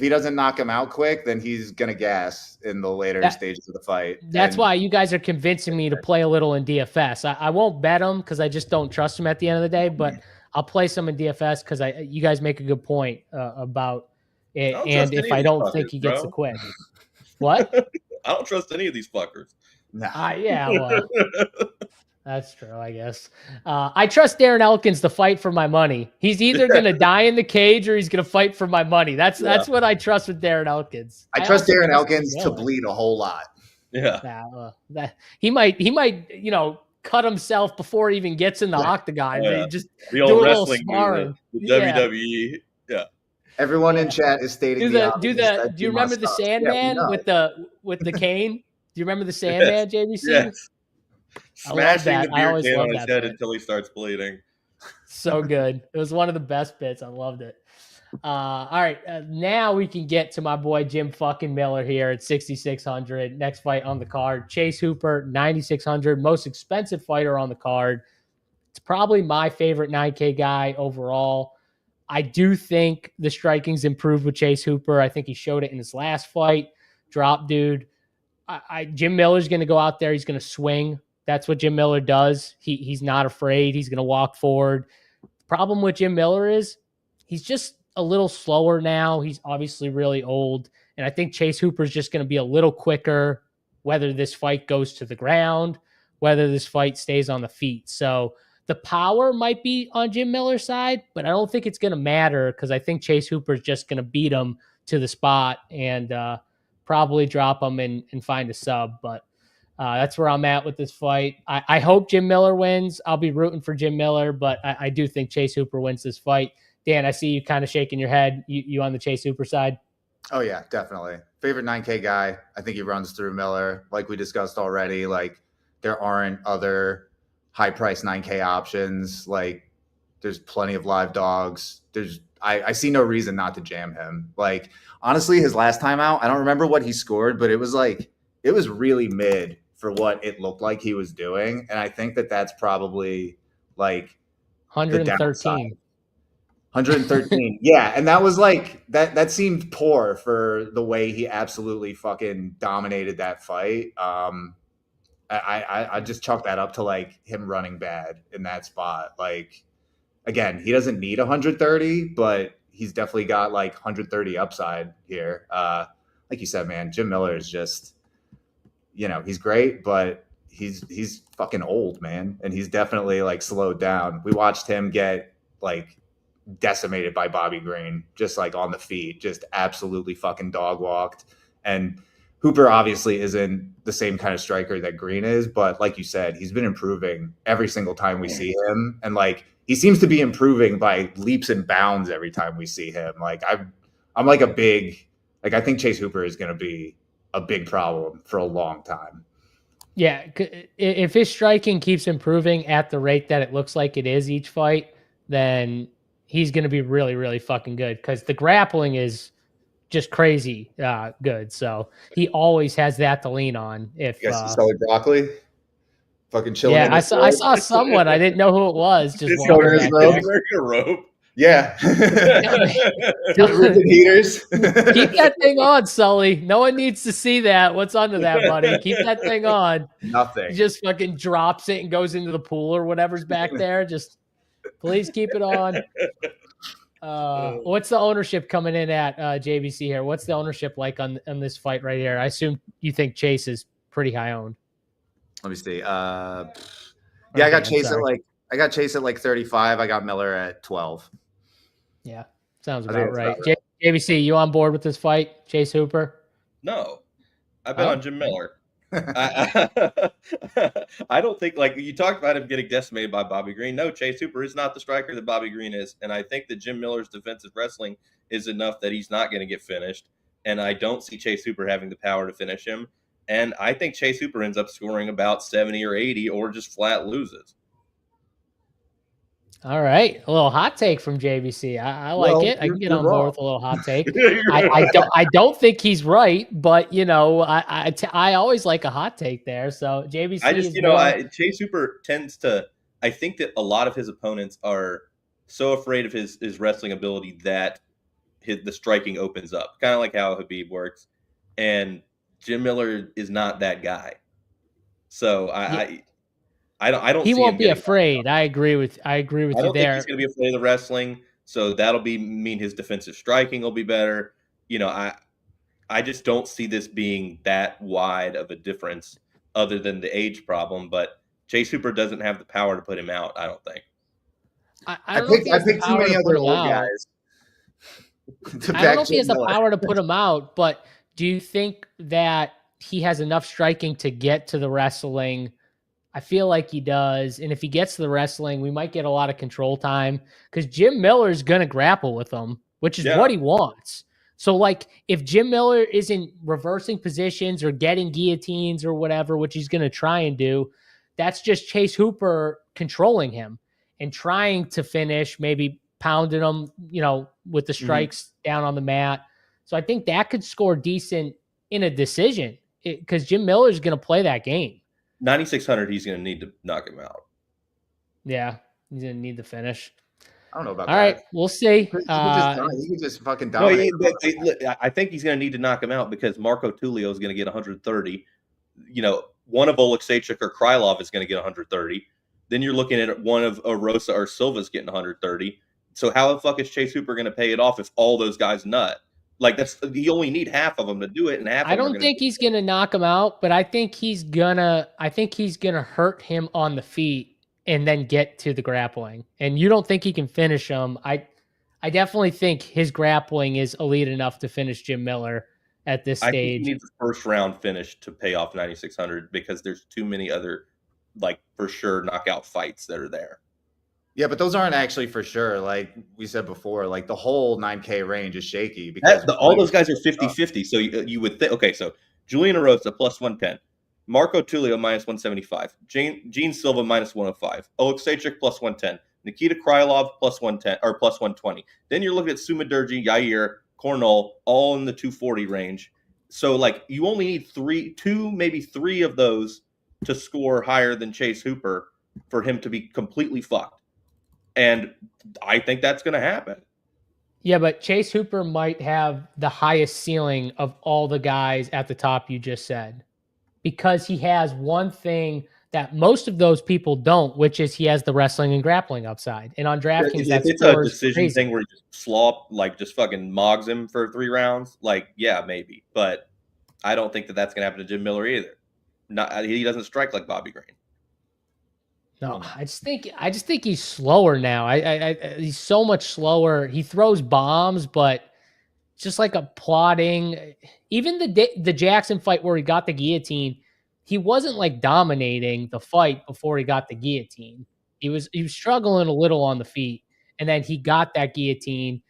C: he doesn't knock him out quick, then he's going to gas in the later stages of the fight.
A: That's why you guys are convincing me to play a little in DFS. I won't bet him because I just don't trust him at the end of the day. But I'll play some in DFS because you guys make a good point about it. And if I don't think he gets the quick. What?
B: I don't trust any of these fuckers.
C: Nah.
A: Yeah, well, that's true, I guess. I trust Darren Elkins to fight for my money. He's either going to die in the cage or he's going to fight for my money. That's what I trust with Darren Elkins.
C: I trust Darren Elkins to bleed a whole lot.
B: Yeah.
A: He might, cut himself before he even gets in the octagon.
B: Yeah.
A: Just
B: the
A: do
B: old
A: a
B: wrestling
A: sparring.
B: move, the WWE. Yeah.
C: Everyone in chat is stating
A: do you remember the Sandman with the cane? Do you remember the Sandman, JVC?
B: Yes. Smashing the
A: I
B: beer
A: always
B: can
A: loved
B: on his
A: that
B: head
A: bit.
B: until he starts bleeding.
A: So good. It was one of the best bits. I loved it. All right. Now we can get to my boy Jim fucking Miller here at 6,600. Next fight on the card. Chase Hooper, 9,600. Most expensive fighter on the card. It's probably my favorite 9K guy overall. I do think the striking's improved with Chase Hooper. I think he showed it in his last fight. Drop dude. Jim Miller's going to go out there. He's going to swing. That's what Jim Miller does. He's not afraid. He's going to walk forward. Problem with Jim Miller is he's just a little slower now. He's obviously really old. And I think Chase Hooper's just going to be a little quicker, whether this fight goes to the ground, whether this fight stays on the feet. So the power might be on Jim Miller's side, but I don't think it's going to matter because I think Chase Hooper's just going to beat him to the spot and probably drop him and find a sub. But that's where I'm at with this fight. I hope Jim Miller wins. I'll be rooting for Jim Miller, but I do think Chase Hooper wins this fight. Dan, I see you kind of shaking your head. You on the Chase Hooper side?
C: Oh, yeah, definitely. Favorite 9K guy. I think he runs through Miller. Like we discussed already, there aren't other high-priced 9K options. There's plenty of live dogs. I see no reason not to jam him. Like, honestly, his last time out, I don't remember what he scored, but it was really mid for what it looked like he was doing. And I think that's probably like
A: 113.
C: 113. Yeah. And that was like, that seemed poor for the way he absolutely fucking dominated that fight. I just chalk that up to like him running bad in that spot. Like, again, he doesn't need 130, but he's definitely got like 130 upside here. Like you said, man, Jim Miller is just, he's great, but he's fucking old, man. And he's definitely like slowed down. We watched him get like decimated by Bobby Green, just like on the feet, just absolutely fucking dog walked. And Hooper obviously isn't the same kind of striker that Green is, but like you said, he's been improving every single time we see him. And like, he seems to be improving by leaps and bounds every time we see him. Like I'm like I think Chase Hooper is going to be a big problem for a long time.
A: Yeah. If his striking keeps improving at the rate that it looks like it is each fight, then he's going to be really, really fucking good, because the grappling is just crazy good. So he always has that to lean on. If
C: you guys see Sully Broccoli fucking chilling.
A: Yeah, I saw someone. I didn't know who it was. Just
B: wearing a robe.
C: Yeah. Heaters.
A: Keep that thing on, Sully. No one needs to see that. What's under that, buddy? Keep that thing on.
C: Nothing.
A: He just fucking drops it and goes into the pool or whatever's back there. Just please keep it on. What's the ownership coming in at JBC here? What's the ownership like on this fight right here? I assume you think Chase is pretty high owned.
C: Let me see. I got Chase at like 35. I got Miller at 12.
A: Yeah, sounds about right. JBC, you on board with this fight, Chase Hooper?
B: No, I've been on Jim Miller. I don't think, like you talked about him getting decimated by Bobby Green. No, Chase Hooper is not the striker that Bobby Green is. And I think that Jim Miller's defensive wrestling is enough that he's not going to get finished. And I don't see Chase Hooper having the power to finish him. And I think Chase Hooper ends up scoring about 70 or 80 or just flat loses.
A: All right. A little hot take from JBC. I like it. I can get on board with a little hot take. I don't think he's right, but I always like a hot take there. So JBC,
B: I just Chase Hooper tends to. I think that a lot of his opponents are so afraid of his wrestling ability that the striking opens up, kind of like how Habib works. And Jim Miller is not that guy. So I don't. He
A: won't be afraid. I agree with you there. I don't think
B: he's going to be afraid of the wrestling. So that'll mean his defensive striking will be better. I just don't see this being that wide of a difference, other than the age problem. But Chase Hooper doesn't have the power to put him out. I don't think.
C: I picked too many other old guys.
A: I don't know if he has the power to put him out, but do you think that he has enough striking to get to the wrestling? I feel like he does. And if he gets to the wrestling, we might get a lot of control time, because Jim Miller is going to grapple with him, which is what he wants. So, like, if Jim Miller isn't reversing positions or getting guillotines or whatever, which he's going to try and do, that's just Chase Hooper controlling him and trying to finish, maybe pounding him, with the strikes down on the mat. So I think that could score decent in a decision, because Jim Miller is going to play that game.
B: 9,600, he's going to need to knock him out.
A: Yeah, he's going to need the finish.
C: I don't know about
A: that. All right, we'll see. He
C: could just fucking dominate.
B: I think he's going to need to knock him out, because Marco Tulio is going to get 130. One of Oleksiejczuk or Krylov is going to get 130. Then you're looking at one of Arosa or Silva's getting 130. So how the fuck is Chase Hooper going to pay it off if all those guys nut? Like, you only need half of them to do it, and half.
A: I don't think he's gonna knock him out, but I think he's gonna hurt him on the feet and then get to the grappling. And you don't think he can finish him? I definitely think his grappling is elite enough to finish Jim Miller at this stage. I think
B: he needs a first round finish to pay off 9,600, because there's too many other, like, for sure knockout fights that are there.
C: Yeah, but those aren't actually for sure. Like we said before, like the whole 9K range is shaky, because
B: all those guys are 50-50. So you would think, okay, so Julian Arosa plus 110, Marco Tulio minus 175, Gene Silva minus 105, Oleksiejczuk plus 110, Nikita Krylov plus 110 or plus 120. Then you're looking at Sumudaerji, Yair, Cornolle, all in the 240 range. So like you only need two, maybe three of those to score higher than Chase Hooper for him to be completely fucked. And I think that's going to happen.
A: Yeah, but Chase Hooper might have the highest ceiling of all the guys at the top you just said, because he has one thing that most of those people don't, which is he has the wrestling and grappling upside. And on DraftKings,
B: if it's a decision thing where he just slop, like just fucking mogs him for 3 rounds, like, yeah, maybe. But I don't think that's going to happen to Jim Miller either. He doesn't strike like Bobby Green.
A: No, I just think he's slower now. He's so much slower. He throws bombs, but just like a plodding. Even the Jackson fight where he got the guillotine, he wasn't like dominating the fight before he got the guillotine. He was struggling a little on the feet, and then he got that guillotine.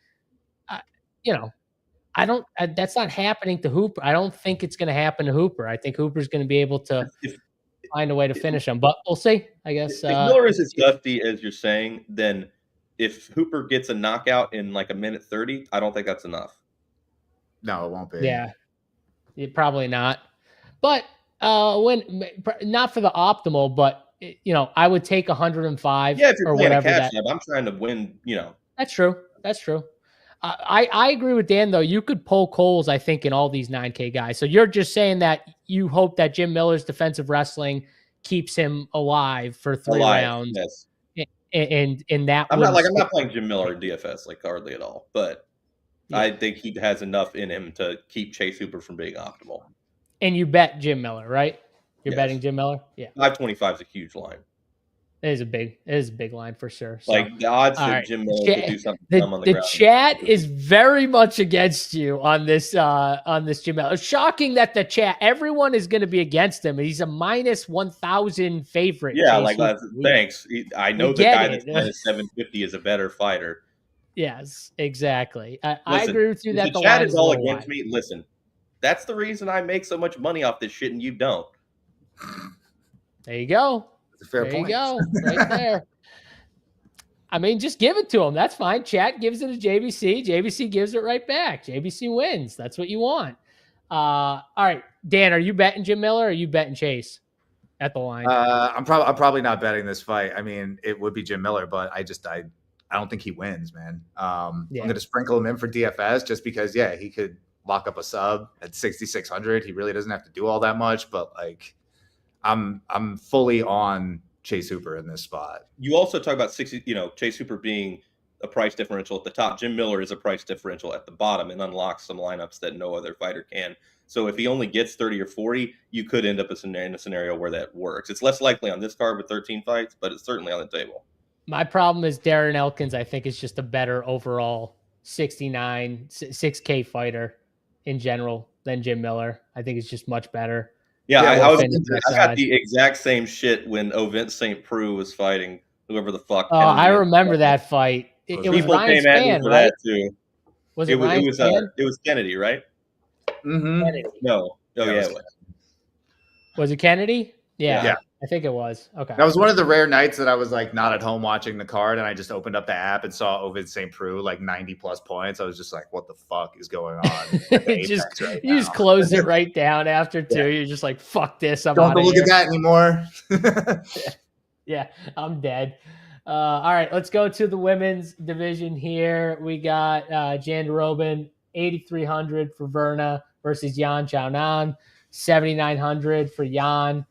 A: That's not happening to Hooper. I don't think it's going to happen to Hooper. I think Hooper's going to be able to find a way to finish him, but we'll see. I guess
B: if Miller is as dusty as you're saying, then if Hooper gets a knockout in like a minute 30, I don't think that's enough.
C: No, it won't be.
A: Yeah, probably not. But when not for the optimal, but I would take 105.
B: Yeah, if you're
A: or
B: playing
A: whatever.
B: A cash lab, I'm trying to win.
A: That's true. That's true. I agree with Dan though. You could pull Coles, I think, in all these 9K guys. So you're just saying that you hope that Jim Miller's defensive wrestling keeps him alive for 3 rounds.
B: Yes.
A: And that
B: I'm not playing Jim Miller in DFS like hardly at all, but yeah. I think he has enough in him to keep Chase Hooper from being optimal.
A: And you bet Jim Miller, right? You're betting Jim Miller? Yeah.
B: 525 is a huge line.
A: It is a big line for sure. So,
B: like the odds that Jim Miller could do something on the ground.
A: Chat is very much against you on this Jim Miller. It's shocking that the chat, everyone is going to be against him. He's a minus 1,000 favorite.
B: Yeah, thanks. I know the guy that's minus 750 is a better fighter.
A: Yes, exactly. I agree with you that
B: the chat is all against me. Listen, that's the reason I make so much money off this shit and you don't.
A: There you go.
C: Fair point.
A: You go, right there. I mean, just give it to him. That's fine. Chat gives it to JBC. JBC gives it right back. JBC wins. That's what you want. All right, Dan, are you betting Jim Miller or are you betting Chase at the line?
C: I'm probably not betting this fight. I mean, it would be Jim Miller, but I don't think he wins, man. I'm going to sprinkle him in for DFS just because, he could lock up a sub at 6,600. He really doesn't have to do all that much, but like, I'm fully on Chase Hooper in this spot.
B: You also talk about Chase Hooper being a price differential at the top. Jim Miller is a price differential at the bottom and unlocks some lineups that no other fighter can. So if he only gets 30 or 40, you could end up in a scenario where that works. It's less likely on this card with 13 fights, but it's certainly on the table.
A: My problem is Darren Elkins, I think, is just a better overall 6K fighter in general than Jim Miller. I think it's just much better.
B: Yeah, I got the exact same shit when Ovent St. Preux was fighting whoever the fuck.
A: Oh, I remember that fight. It was
B: people
A: Ryan
B: came at me
A: Spann,
B: for
A: right?
B: that too.
A: Was it Ryan Spann?
B: It was Kennedy, right?
C: Mm-hmm.
A: Kennedy.
B: No. Oh, yeah, it was.
A: Was it Kennedy? Yeah. I think it was. Okay.
C: That was one of the rare nights that I was like not at home watching the card, and I just opened up the app and saw Ovid St. Preux like 90+ points. I was just like, "What the fuck is going on?"
A: You just closed it right down after 2. You're just like, "Fuck this! I'm
C: don't look
A: here.
C: at that anymore."
A: Yeah, I'm dead. All right, let's go to the women's division here. We got Jan Robin, 8,300 for Verna versus Yan Chaonan, 7,900 for Yan.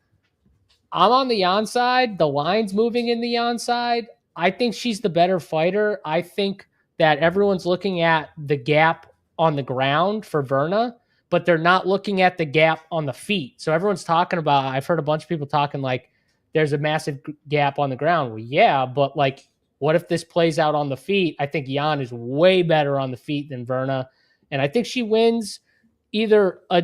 A: I'm on the Yan side. The line's moving in the Yan side. I think she's the better fighter. I think that everyone's looking at the gap on the ground for Verna, but they're not looking at the gap on the feet. So everyone's talking about, I've heard a bunch of people talking like there's a massive gap on the ground. Well, yeah, but like, what if this plays out on the feet? I think Yan is way better on the feet than Verna. And I think she wins either a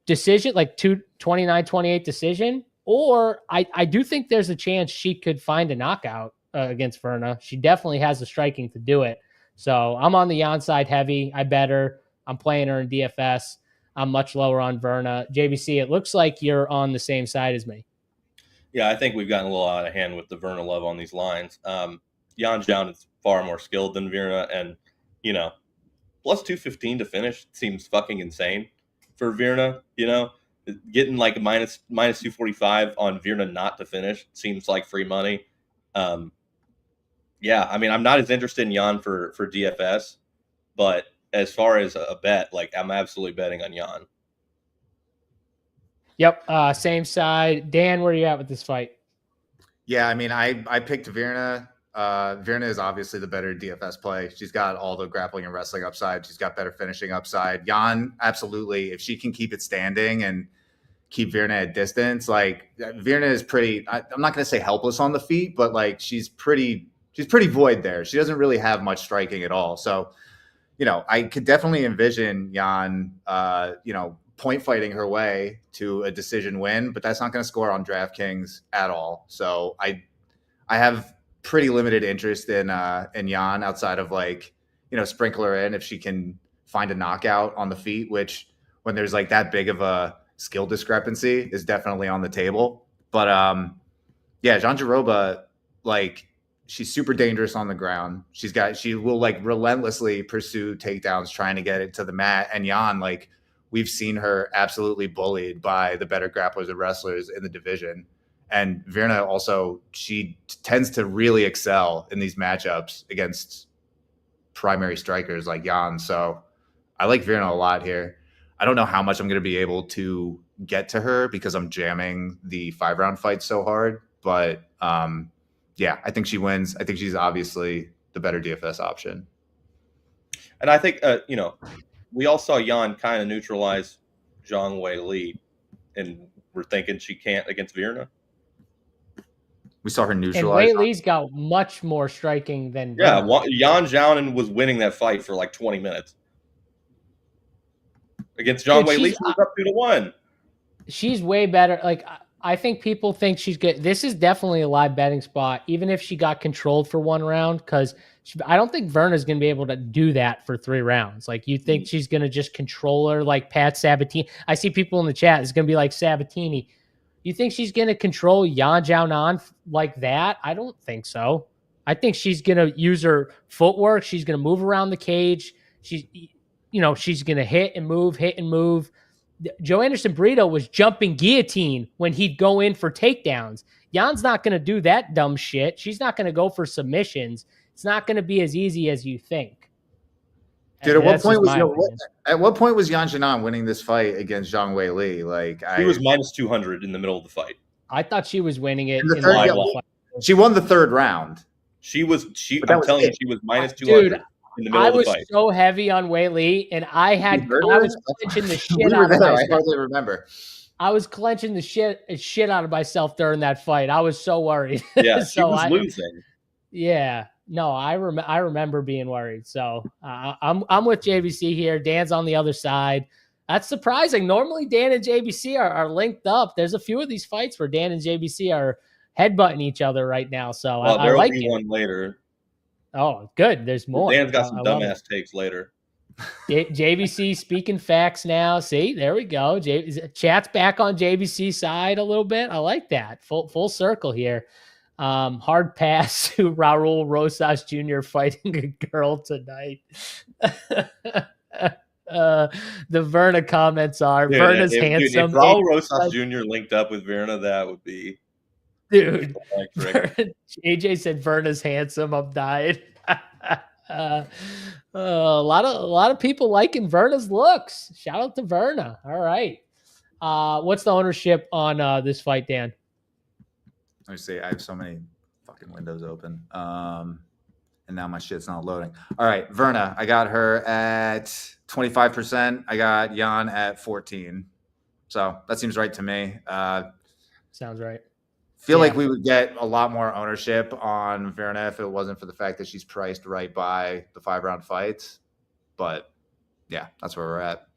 A: decision, like 29-28 decision, or I do think there's a chance she could find a knockout against Verna. She definitely has the striking to do it. So I'm on the Yan side heavy. I bet her. I'm playing her in DFS. I'm much lower on Verna. JBC, it looks like you're on the same side as me.
B: Yeah, I think we've gotten a little out of hand with the Verna love on these lines. Jan Zhao is far more skilled than Verna, and plus 215 to finish seems fucking insane for Verna. Getting like minus 245 on Verna not to finish seems like free money. Yeah, I mean, I'm not as interested in Jan for DFS, but as far as a bet, like I'm absolutely betting on Jan.
A: Yep, same side. Dan, where are you at with this fight?
C: Yeah, I mean, I picked Verna. Verna is obviously the better DFS play. She's got all the grappling and wrestling upside. She's got better finishing upside. Jan, absolutely. If she can keep it standing and keep Verna at distance, like Verna is pretty, I'm not going to say helpless on the feet, but like she's pretty void there. She doesn't really have much striking at all. So, I could definitely envision Jan, point fighting her way to a decision win, but that's not going to score on DraftKings at all. So I have pretty limited interest in Jan outside of sprinkle her in if she can find a knockout on the feet, which when there's like that big of a skill discrepancy is definitely on the table. But Jandiroba, like she's super dangerous on the ground. She will like relentlessly pursue takedowns trying to get it to the mat. And Jan, like we've seen her absolutely bullied by the better grapplers and wrestlers in the division. And Verna also, she tends to really excel in these matchups against primary strikers like Jan. So I like Verna a lot here. I don't know how much I'm going to be able to get to her because I'm jamming the 5-round fight so hard. But I think she wins. I think she's obviously the better DFS option.
B: And I think, we all saw Jan kind of neutralize Zhang Weili, and we're thinking she can't against Verna.
C: We saw her neutralize.
A: And Weili's got much more striking than
B: Verna.
A: Verna.
B: Jan Zhao was winning that fight for like 20 minutes. Against Zhang Weili, she was up 2-1.
A: She's way better. Like, I think people think she's good. This is definitely a live betting spot, even if she got controlled for 1 round, because I don't think Verna's going to be able to do that for 3 rounds. Like, you think she's going to just control her like Pat Sabatini? I see people in the chat. It's going to be like Sabatini. You think she's going to control Yan Jiaonan like that? I don't think so. I think she's going to use her footwork. She's going to move around the cage. She's going to hit and move. Joe Anderson Brito was jumping guillotine when he'd go in for takedowns. Jan's not going to do that dumb shit. She's not going to go for submissions. It's not going to be as easy as you think.
C: Dude, at what point was Yan Jianan winning this fight against Zhang Weili? Like,
B: he was minus 200 in the middle of the fight.
A: I thought she was winning it.
C: She won the 3rd round.
B: I'm telling you, she was minus 200.
A: Dude, in the middle of the fight. I was so heavy on Weili, and I was clenching the shit out of myself.
C: I hardly remember.
A: I was clenching the shit out of myself during that fight. I was so worried.
B: Yeah, she was losing.
A: Yeah. No, I remember being worried. So I'm with JBC here. Dan's on the other side. That's surprising. Normally, Dan and JBC are linked up. There's a few of these fights where Dan and JBC are headbutting each other right now. So I like it.
B: One later.
A: Oh, good. There's more.
B: Dan's got some dumbass takes later.
A: JBC speaking facts now. See, there we go. Chat's back on JBC's side a little bit. I like that. Full circle here. Hard pass to Raul Rosas Jr. fighting a girl tonight. The Verna comments are Verna's handsome.
B: If Raul Rosas Jr. linked up with Verna, that would be.
A: Dude, AJ said Verna's handsome. I'm dying. A lot of people liking Verna's looks. Shout out to Verna. All right. What's the ownership on this fight, Dan?
C: Let me see. I have so many fucking windows open. And now my shit's not loading. All right. Verna, I got her at 25%. I got Jan at 14. So that seems right to me.
A: Sounds right.
C: Feel like we would get a lot more ownership on Verna if it wasn't for the fact that she's priced right by the 5-round fights. But yeah, that's where we're at.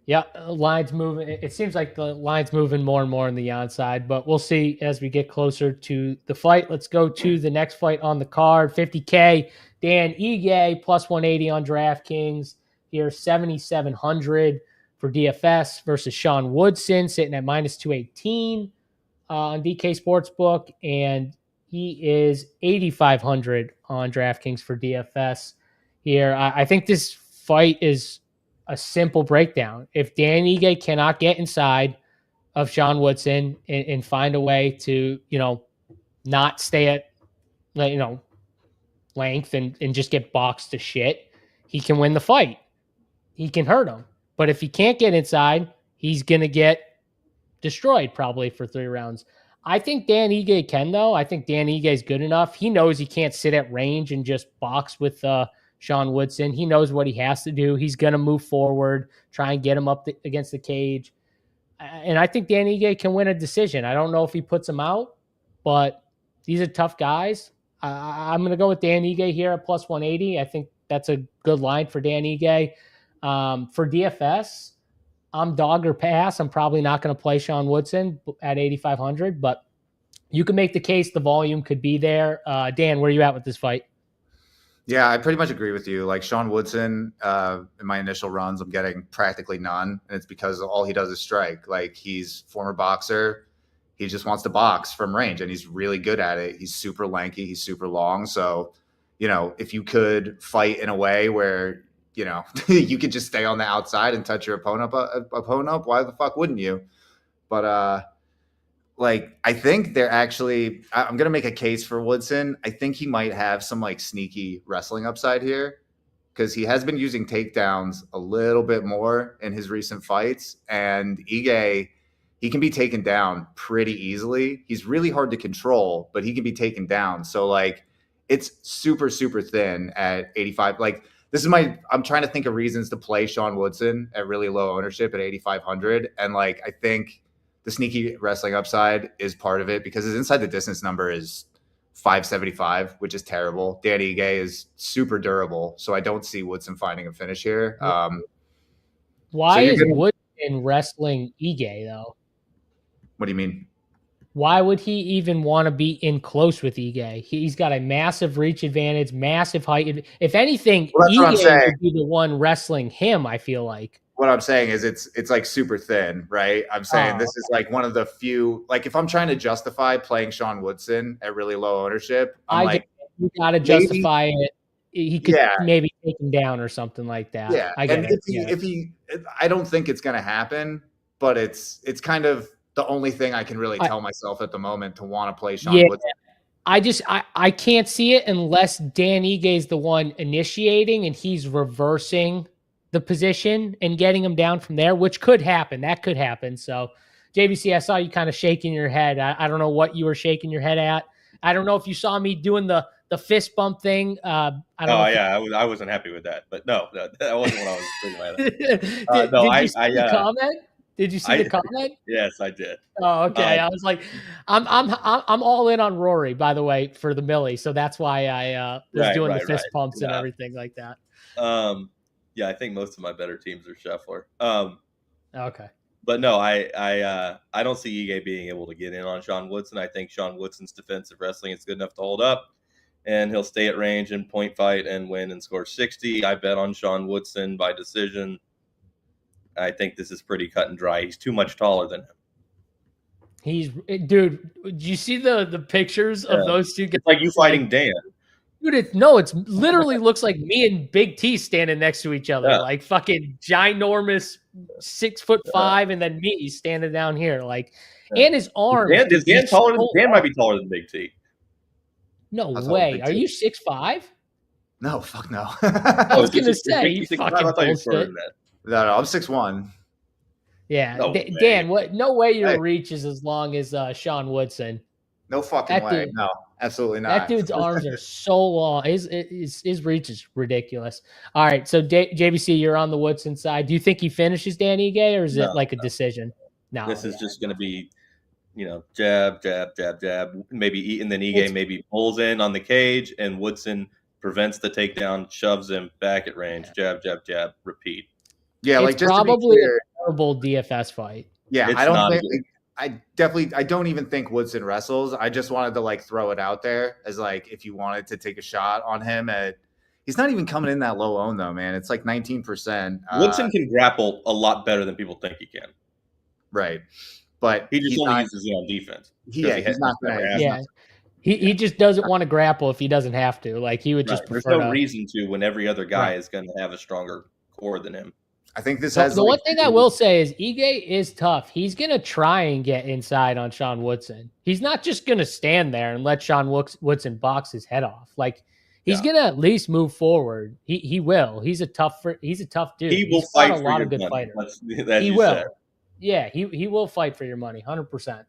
A: Yeah, line's moving. It seems like the line's moving more and more on the Jan side, but we'll see as we get closer to the fight. Let's go to the next fight on the card. 50K, Dan Ige, plus 180 on DraftKings. Here, 7,700 for DFS versus Sean Woodson, sitting at minus 218 on DK Sportsbook. And He is 8,500 on DraftKings for DFS here. I think this fight is a simple breakdown. If Dan Ige cannot get inside of Sean Woodson and find a way to, not stay at, length and just get boxed to shit, he can win the fight. He can hurt him. But if he can't get inside, he's going to get destroyed probably for 3 rounds. I think Dan Ige can, though. I think Dan Ige is good enough. He knows he can't sit at range and just box with Sean Woodson. He knows what he has to do. He's going to move forward, try and get him up against the cage. And I think Dan Ige can win a decision. I don't know if he puts him out, but these are tough guys. I'm going to go with Dan Ige here at plus 180. I think that's a good line for Dan Ige. For DFS, I'm dog or pass. I'm probably not going to play Sean Woodson at 8,500, but you can make the case the volume could be there. Dan, where are you at with this fight?
C: Yeah, I pretty much agree with you. Like Sean Woodson, in my initial runs, I'm getting practically none, and it's because all he does is strike. Like, he's a former boxer. He just wants to box from range, and he's really good at it. He's super lanky. He's super long. So, if you could fight in a way where you could just stay on the outside and touch your opponent up, why the fuck wouldn't you? But I think I'm going to make a case for Woodson. I think he might have some sneaky wrestling upside here because he has been using takedowns a little bit more in his recent fights. And Ige, he can be taken down pretty easily. He's really hard to control, but he can be taken down. So it's super, super thin at 85. I'm trying to think of reasons to play Sean Woodson at really low ownership at 8,500. And I think the sneaky wrestling upside is part of it because his inside the distance number is 575, which is terrible. Dan Ige is super durable. So I don't see Woodson finding a finish here.
A: Why is Woodson wrestling Ige though?
C: What do you mean?
A: Why would he even want to be in close with Ige? He's got a massive reach advantage, massive height. If anything, Ige would be the one wrestling him, I feel like.
C: What I'm saying is it's super thin, right? I'm saying this is one of the few, if I'm trying to justify playing Sean Woodson at really low ownership,
A: you got to justify it. He could maybe take him down or something like that.
C: Yeah. I don't think it's going to happen, but it's kind of the only thing I can really tell myself at the moment to want to play Sean Woodson.
A: I can't see it unless Dan Ige is the one initiating and he's reversing the position and getting him down from there, which could happen. That could happen. So, JBC, I saw you kind of shaking your head. I don't know what you were shaking your head at. I don't know if you saw me doing the fist bump thing. I
B: wasn't happy with that. But no, that wasn't what I was thinking about.
A: Did you see the comment? Did you see the comment?
B: Yes, I did.
A: Oh, okay. I was like, I'm all in on Rory, by the way, for the Millie. So that's why I was doing the fist pumps and everything like that.
B: Yeah, I think most of my better teams are Scheffler.
A: Okay.
B: But no, I don't see Ige being able to get in on Sean Woodson. I think Sean Woodson's defensive wrestling is good enough to hold up, and he'll stay at range and point fight and win and score 60. I bet on Sean Woodson by decision. I think this is pretty cut and dry. He's too much taller than him.
A: Dude, did you see the pictures of those two guys?
B: It's like you fighting Dan.
A: Dude, it's literally looks like me and Big T standing next to each other, like fucking ginormous 6'5", and then me standing down here, and his arms.
B: Dan might be taller than Big T.
A: No way. Are you 6'5"?
C: No, fuck no.
A: I was gonna say you fucking bullshit.
C: No, I'm 6'1".
A: Yeah, Dan, what? No way your reach is as long as Sean Woodson.
C: No fucking way. No, absolutely not.
A: That dude's arms are so long. His reach is ridiculous. All right, so JBC, you're on the Woodson side. Do you think he finishes Dan Ige, or is it a decision? No.
B: This is just going to be, jab, jab, jab, jab. Maybe and then Ige maybe pulls in on the cage, and Woodson prevents the takedown, shoves him back at range. Jab, jab, jab. Repeat.
C: Yeah,
A: it's probably a terrible DFS fight.
C: Yeah, I don't think. I don't even think Woodson wrestles. I just wanted to throw it out there as if you wanted to take a shot on him he's not even coming in that low own though, man. It's 19%.
B: Woodson can grapple a lot better than people think he can.
C: Right. But
B: he just only uses it on defense.
C: He's not going to.
A: He just doesn't want to grapple if he doesn't have to. Like he would just
B: There's
A: prefer
B: no reason to when every other guy
A: Right.
B: is going to have a stronger core than him.
C: I think this
A: So
C: has
A: the one thing I will say is Ige is tough. He's going to try and get inside on Sean Woodson. He's not just going to stand there and let Sean Woodson box his head off. Like he's going to at least move forward. He will. He's a tough dude.
B: He will fight for your money.
A: Fighters.
B: He
A: will.
B: Said.
A: Yeah, he will fight for your money, 100%.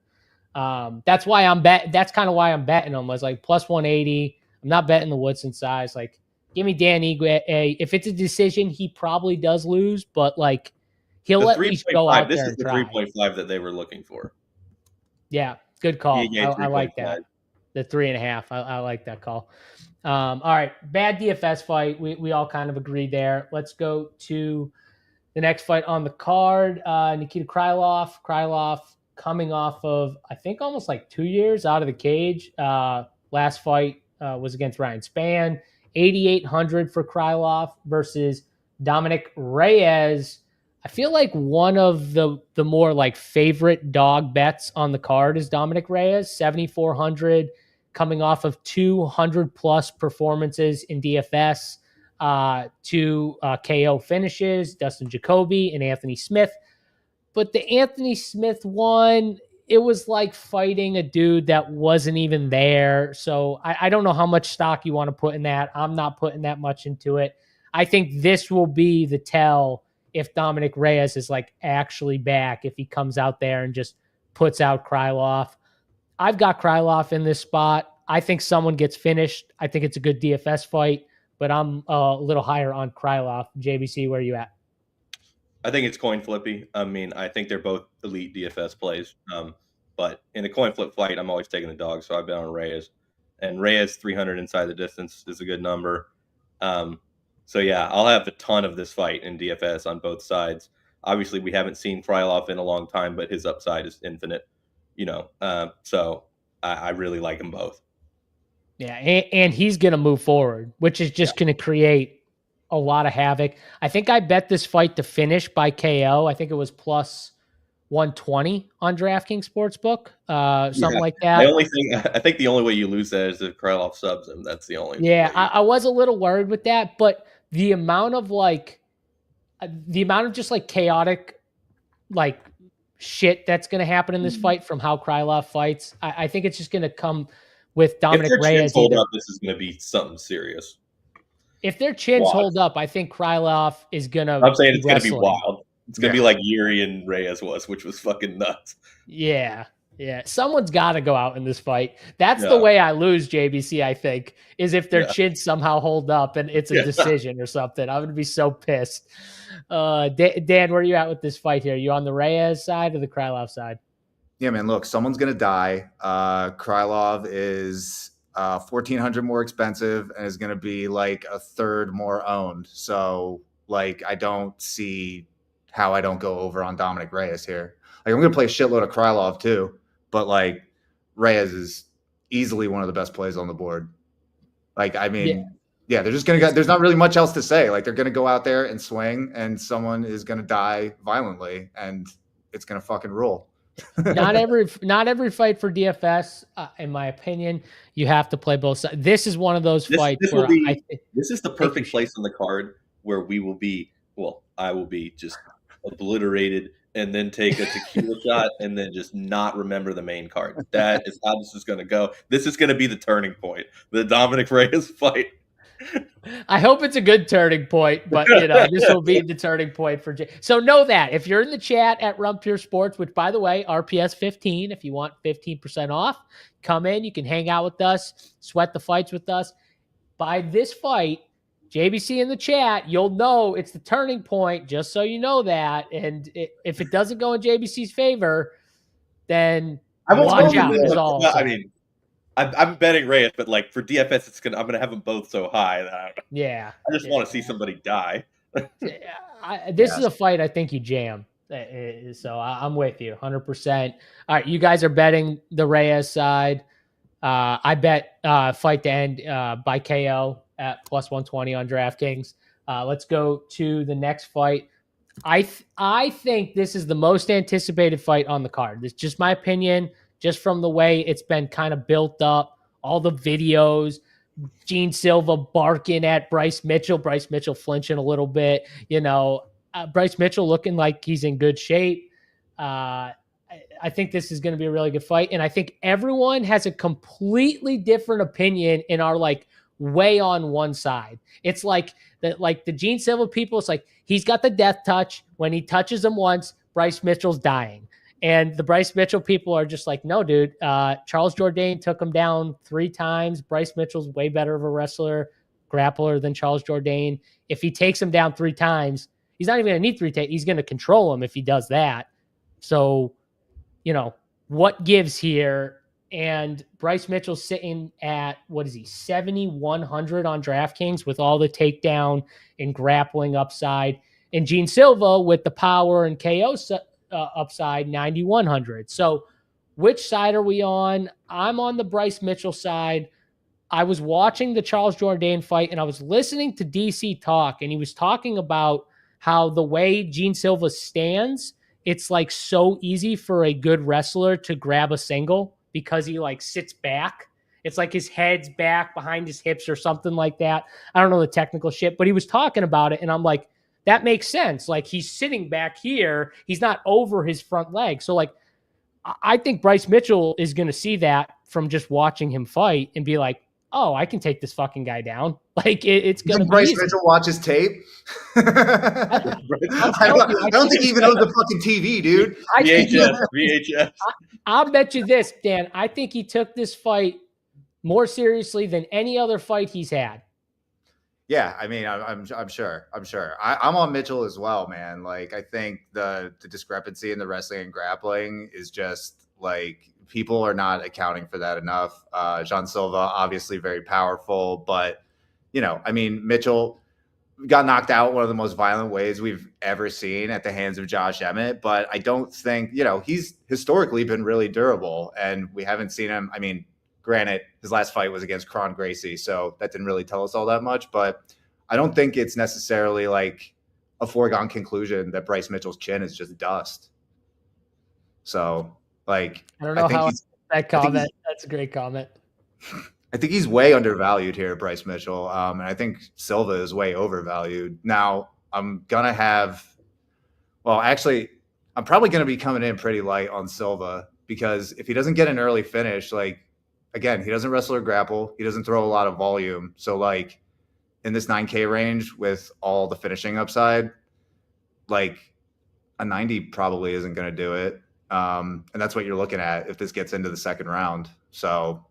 A: That's why that's kind of why I'm betting him. Was like plus 180. I'm not betting the Woodson size. Like, give me Dan Ige. If it's a decision, he probably does lose, but like he'll at least go out there and try.
B: This is the 3.5 that they were looking for.
A: Yeah, good call. I like that. The 3.5. I like that call. All right, bad DFS fight. We all kind of agree there. Let's go to the next fight on the card. Nikita Krylov. Krylov coming off of, I think, almost like 2 years out of the cage. Last fight was against Ryan Spann. 8,800 for Krylov versus Dominic Reyes. I feel like one of the more like favorite dog bets on the card is Dominic Reyes. 7,400 coming off of 200 plus performances in DFS. Two KO finishes, Dustin Jacoby and Anthony Smith. But the Anthony Smith one, it was like fighting a dude that wasn't even there. So I don't know how much stock you want to put in that. I'm not putting that much into it. I think this will be the tell if Dominic Reyes is like actually back, if he comes out there and just puts out Krylov. I've got Krylov in this spot. I think someone gets finished. I think it's a good DFS fight, but I'm a little higher on Krylov. JBC, where are you at?
B: I think it's coin flippy. I mean, I think they're both elite DFS plays. But in a coin flip fight, I'm always taking the dog, so I've been on Reyes. And Reyes 300 inside the distance is a good number. So yeah, I'll have a ton of this fight in DFS on both sides. Obviously, we haven't seen Krylov in a long time, but his upside is infinite. So I really like them both.
A: Yeah, and he's going to move forward, which is just going to create a lot of havoc. I think I bet this fight to finish by KO. I think it was plus 120 on DraftKings Sportsbook, something like that.
B: The only thing, I think the only way you lose that is if Krylov subs him. That's the only.
A: Yeah, I was a little worried with that, but the amount of just like chaotic, like shit that's going to happen in this fight from how Krylov fights, I think it's just going to come with Dominic Reyes.
B: This is going to be something serious.
A: If their chins hold up, I think Krylov is going to.
B: I'm saying it's going to be wild. It's going to be like Yuri and Reyes was, which was fucking nuts.
A: Yeah. Someone's got to go out in this fight. That's the way I lose, JBC, I think, is if their chins somehow hold up and it's a decision or something. I would be so pissed. Dan, where are you at with this fight here? You on the Reyes side or the Krylov side?
C: Yeah, man, look, someone's going to die. Krylov is 1,400 more expensive and is going to be like a third more owned. So, like, I don't see how I don't go over on Dominic Reyes here. Like, I'm going to play a shitload of Krylov too, but like Reyes is easily one of the best plays on the board. Like, I mean, they're just going to there's not really much else to say. Like, they're going to go out there and swing and someone is going to die violently and it's going to fucking rule.
A: Not every fight for DFS, in my opinion, you have to play both sides. This is one of those fights where
B: this is the perfect place on the card where I will be just obliterated and then take a tequila shot and then just not remember the main card. That is how this is going to go. This is going to be the turning point, the Dominic Reyes fight.
A: I hope it's a good turning point, but this will be the turning point for Jay. So know that if you're in the chat at Rumpier Sports, which by the way, RPS 15, if you want 15% off, come in, you can hang out with us, sweat the fights with us. By this fight, JBC in the chat, you'll know it's the turning point, just so you know that. And if it doesn't go in JBC's favor, then watch out.
B: I mean, I'm betting Reyes, but like for DFS, I'm gonna have them both so high that I just want to see somebody die.
A: This is a fight I think you jam. So I'm with you 100%. All right, you guys are betting the Reyes side. I bet fight to end by KO at plus 120 on DraftKings. Let's go to the next fight. I think this is the most anticipated fight on the card. It's just my opinion, just from the way it's been kind of built up all the videos, Gene Silva barking at Bryce Mitchell flinching a little bit, Bryce Mitchell looking like he's in good shape. I think this is going to be a really good fight. And I think everyone has a completely different opinion and are like way on one side. It's like the Gene Silva people, it's like he's got the death touch. When he touches him once, Bryce Mitchell's dying. And the Bryce Mitchell people are just like, no, dude, Charles Jourdain took him down 3 times. Bryce Mitchell's way better of a wrestler, grappler than Charles Jourdain. If he takes him down 3 times, he's not even going to need 3 takes. He's going to control him if he does that. So, what gives here? And Bryce Mitchell's sitting at, 7,100 on DraftKings with all the takedown and grappling upside. And Gene Silva with the power and KO upside, 9,100. So which side are we on? I'm on the Bryce Mitchell side. I was watching the Charles Jourdain fight and I was listening to DC talk, and he was talking about how the way Gene Silva stands, it's like so easy for a good wrestler to grab a single because he like sits back. It's like his head's back behind his hips or something like that. I don't know the technical shit, but he was talking about it and I'm like, that makes sense. Like he's sitting back here. He's not over his front leg. So like, I think Bryce Mitchell is going to see that from just watching him fight and be like, oh, I can take this fucking guy down. Like it's going to be
C: Bryce
A: easy.
C: Mitchell watches tape. I don't think he even owns the fucking TV, dude.
B: VHS.
A: I'll bet you this, Dan. I think he took this fight more seriously than any other fight he's had.
C: Yeah, I mean, I'm sure. I'm on Mitchell as well, man. Like, I think the discrepancy in the wrestling and grappling is just like people are not accounting for that enough. Jean Silva, obviously very powerful, but I mean, Mitchell got knocked out one of the most violent ways we've ever seen at the hands of Josh Emmett. But I don't think he's historically been really durable, and we haven't seen him. I mean, granted, his last fight was against Kron Gracie, so that didn't really tell us all that much. But I don't think it's necessarily like a foregone conclusion that Bryce Mitchell's chin is just dust. So, like,
A: I don't know how that comment. That's a great comment.
C: I think he's way undervalued here, Bryce Mitchell, and I think Silva is way overvalued. Now, I'm probably going to be coming in pretty light on Silva because if he doesn't get an early finish, like, again, he doesn't wrestle or grapple. He doesn't throw a lot of volume. So, like, in this 9K range with all the finishing upside, like, a 90 probably isn't going to do it. And that's what you're looking at if this gets into the second round. So,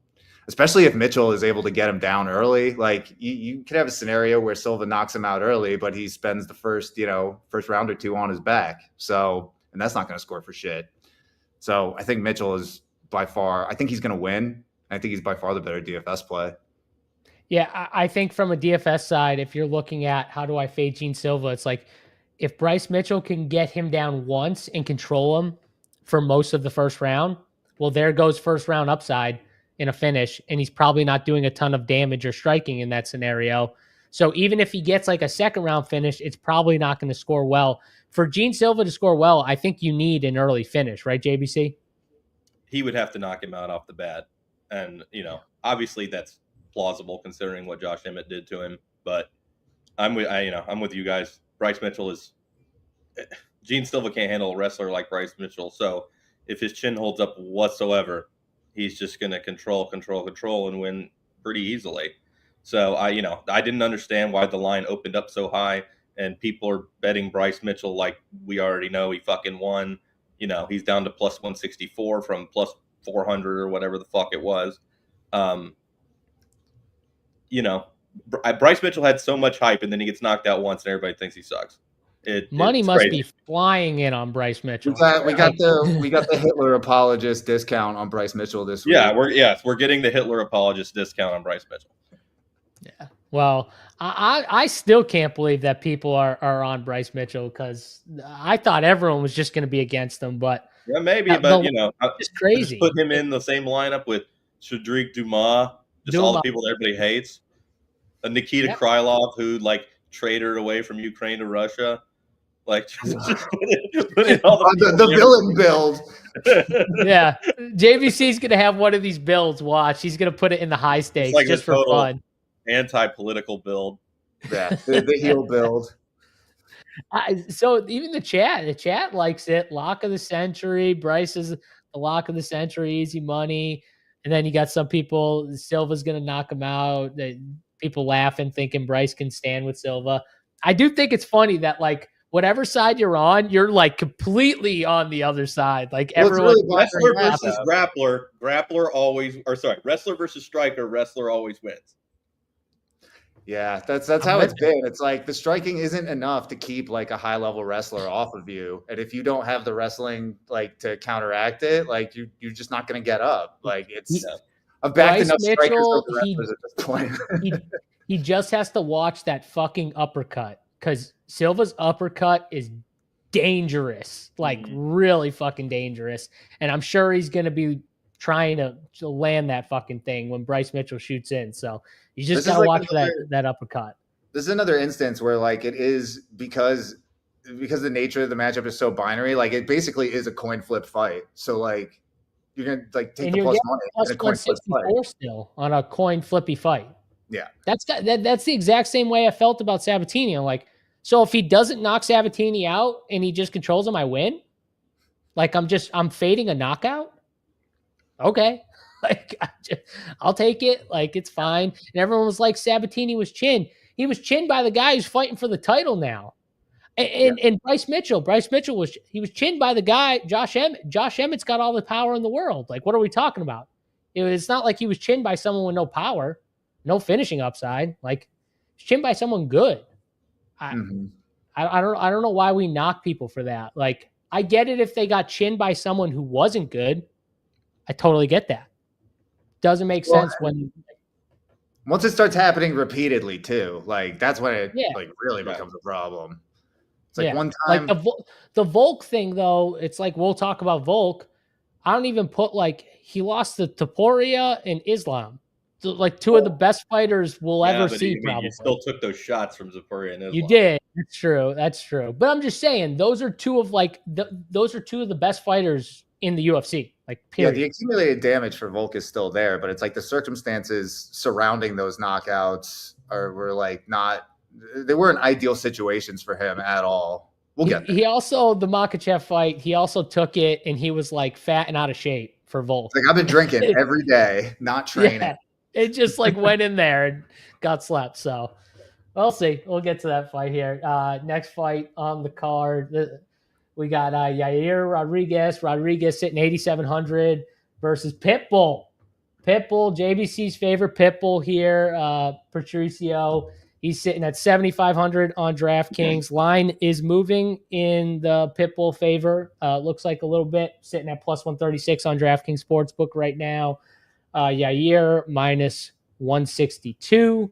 C: especially if Mitchell is able to get him down early, like, you could have a scenario where Silva knocks him out early, but he spends the first round or two on his back. So, and that's not going to score for shit. So, I think Mitchell is by far, I think he's going to win. I think he's by far the better DFS play.
A: Yeah, I think from a DFS side, if you're looking at how do I fade Gene Silva, it's like if Bryce Mitchell can get him down once and control him for most of the first round, well, there goes first round upside in a finish, and he's probably not doing a ton of damage or striking in that scenario. So even if he gets like a second round finish, it's probably not going to score well. For Gene Silva to score well, I think you need an early finish, right, JBC?
B: He would have to knock him out off the bat. And, obviously that's plausible considering what Josh Emmett did to him. But I'm with you guys. Bryce Mitchell Gene Silva can't handle a wrestler like Bryce Mitchell. So if his chin holds up whatsoever, he's just going to control and win pretty easily. So I didn't understand why the line opened up so high and people are betting Bryce Mitchell like we already know he fucking won. He's down to plus 164 from plus 400 or whatever the fuck it was. Bryce Mitchell had so much hype and then he gets knocked out once and everybody thinks he sucks.
A: Money must be flying in on Bryce Mitchell.
C: We got the Hitler apologist discount on Bryce Mitchell this week.
B: Yeah, we're getting the Hitler apologist discount on Bryce Mitchell.
A: Yeah. Well, I still can't believe that people are on Bryce Mitchell because I thought everyone was just going to be against him. But
B: yeah, maybe. But
A: it's crazy.
B: Put him in the same lineup with Shadrick Dumas, all the people that everybody hates. Nikita Krylov, who traded away from Ukraine to Russia. Like just put in all
C: the villain build.
A: Yeah, JVC's gonna have one of these builds. Watch, he's gonna put it in the high stakes
B: like
A: just for fun.
B: Anti-political build.
C: Yeah, the heel build.
A: So even the chat likes it. Lock of the century. Bryce is the lock of the century. Easy money. And then you got some people. Silva's gonna knock him out. People laughing, thinking Bryce can stand with Silva. I do think it's funny that like whatever side you're on, you're like completely on the other side. Like everyone,
B: wrestler versus grappler always, or sorry, wrestler versus striker, wrestler always wins.
C: Yeah, that's how it's been. It's like the striking isn't enough to keep like a high level wrestler off of you, and if you don't have the wrestling like to counteract it, like you're just not going to get up. Like it's I've backed enough strikers over wrestlers at this point.
A: he just has to watch that fucking uppercut because Silva's uppercut is dangerous, like really fucking dangerous, and I'm sure he's going to be trying to land that fucking thing when Bryce Mitchell shoots in. So you just got to watch that uppercut.
C: This is another instance where like it is because the nature of the matchup is so binary. Like it basically is a coin flip fight. So like you're going to like take the plus money in a coin flip fight.
A: Still on a coin flippy fight.
C: Yeah. That's
A: the exact same way I felt about Sabatini. I'm like, so if he doesn't knock Sabatini out and he just controls him, I win. Like I'm fading a knockout. Okay. Like I'll take it. Like it's fine. And everyone was like, Sabatini was chinned. He was chinned by the guy who's fighting for the title now. And Bryce Mitchell was chinned by the guy, Josh Emmett. Josh Emmett's got all the power in the world. Like, what are we talking about? It's not like he was chinned by someone with no power, no finishing upside. Like, he's chinned by someone good. I don't know why we knock people for that. Like, I get it if they got chinned by someone who wasn't good. I totally get that. Doesn't make sense when
C: once it starts happening repeatedly too. Like that's when it like really becomes a problem. It's like one time.
A: Like the Volk thing though, it's like we'll talk about Volk. I don't even put like he lost to Topuria and Islam. So, like two of the best fighters we'll ever see. Probably
B: you still took those shots from Topuria and Islam.
A: You did. That's true. But I'm just saying those are two of the best fighters in the UFC. Like, period.
C: Yeah, the accumulated damage for Volk is still there, but it's like the circumstances surrounding those knockouts were like they weren't ideal situations for him at all. We'll get there.
A: He also, the Makhachev fight, he also took it and he was like fat and out of shape for Volk.
C: Like I've been drinking every day, not training.
A: Yeah, it just like went in there and got slept. So we'll see. We'll get to that fight here. Next fight on the card. We got Yair Rodriguez sitting 8,700 versus Pitbull. JBC's favorite Pitbull here. Patricio, he's sitting at 7,500 on DraftKings. Line is moving in the Pitbull favor. Looks like a little bit, sitting at plus 136 on DraftKings Sportsbook right now. Yair minus 162.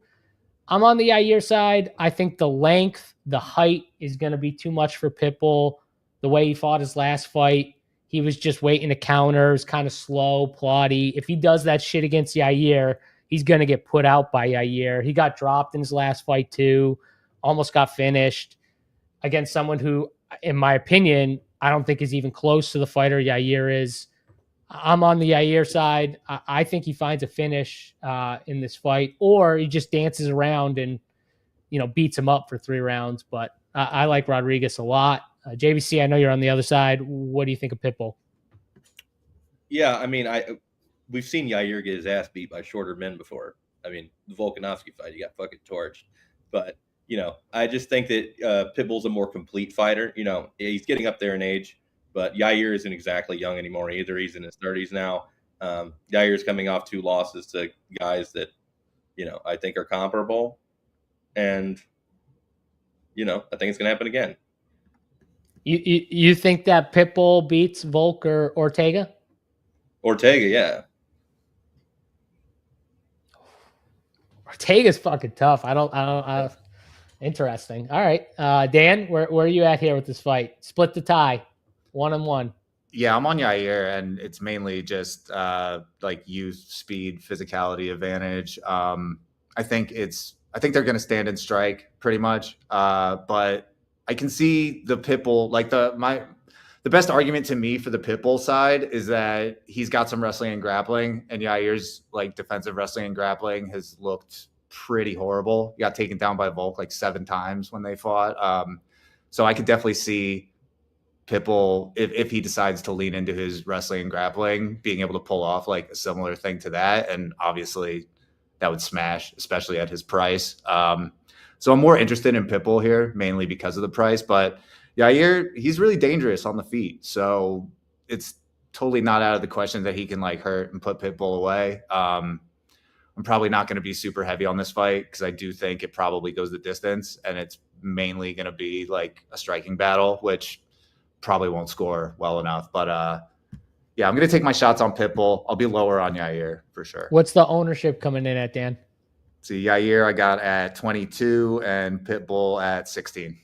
A: I'm on the Yair side. I think the length, the height is going to be too much for Pitbull. The way he fought his last fight, he was just waiting to counter. It was kind of slow, plotty. If he does that shit against Yair, he's going to get put out by Yair. He got dropped in his last fight too, almost got finished against someone who, in my opinion, I don't think is even close to the fighter Yair is. I'm on the Yair side. I think he finds a finish in this fight, or he just dances around and, beats him up for 3 rounds. But I like Rodriguez a lot. JVC, I know you're on the other side. What do you think of Pitbull?
B: Yeah, I mean, we've seen Yair get his ass beat by shorter men before. I mean, the Volkanovski fight, he got fucking torched. But, I just think that Pitbull's a more complete fighter. He's getting up there in age, but Yair isn't exactly young anymore either. He's in his 30s now. Yair's coming off 2 losses to guys that, I think are comparable. And, I think it's going to happen again.
A: You think that Pitbull beats Volk or Ortega?
B: Ortega, yeah.
A: Ortega's fucking tough. I don't. Interesting. All right, Dan, where are you at here with this fight? Split the tie, 1-1.
C: Yeah, I'm on Yair, and it's mainly just like youth, speed, physicality advantage. I think they're going to stand and strike pretty much, but I can see the Pitbull, like the best argument to me for the Pitbull side is that he's got some wrestling and grappling, and Yair's like defensive wrestling and grappling has looked pretty horrible. He got taken down by Volk like 7 times when they fought. So I could definitely see Pitbull, if he decides to lean into his wrestling and grappling, being able to pull off like a similar thing to that. And obviously that would smash, especially at his price. So I'm more interested in Pitbull here, mainly because of the price. But Yair, he's really dangerous on the feet. So it's totally not out of the question that he can like hurt and put Pitbull away. I'm probably not going to be super heavy on this fight because I do think it probably goes the distance, and it's mainly going to be like a striking battle, which probably won't score well enough. But yeah, I'm going to take my shots on Pitbull. I'll be lower on Yair for sure.
A: What's the ownership coming in at, Dan?
C: See, Yair I got at 22 and Pitbull at 16.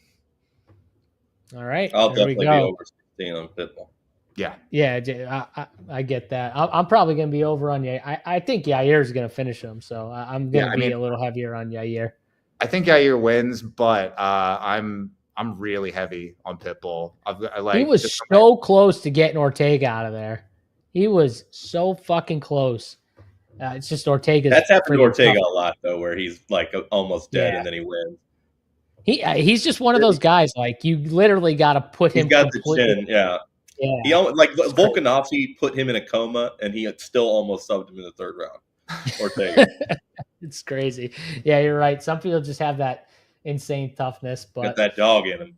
A: All right.
B: I'll definitely be over 16 on Pitbull.
C: Yeah.
A: Yeah, I get that. I'm probably going to be over on Yair. I think Yair is going to finish him, so I'm going to be a little heavier on Yair.
C: I think Yair wins, but I'm really heavy on Pitbull.
A: He was so close to getting Ortega out of there. He was so fucking close. It's just Ortega.
B: That's happened to Ortega a lot, though, where he's like almost dead and then he wins.
A: He's just one of those guys. Like you literally got to put him.
B: He's got the chin, yeah. He like Volkanovski put him in a coma, and he still almost subbed him in the 3rd round. Ortega.
A: It's crazy. Yeah, you're right. Some people just have that insane toughness, but
B: got that dog in him.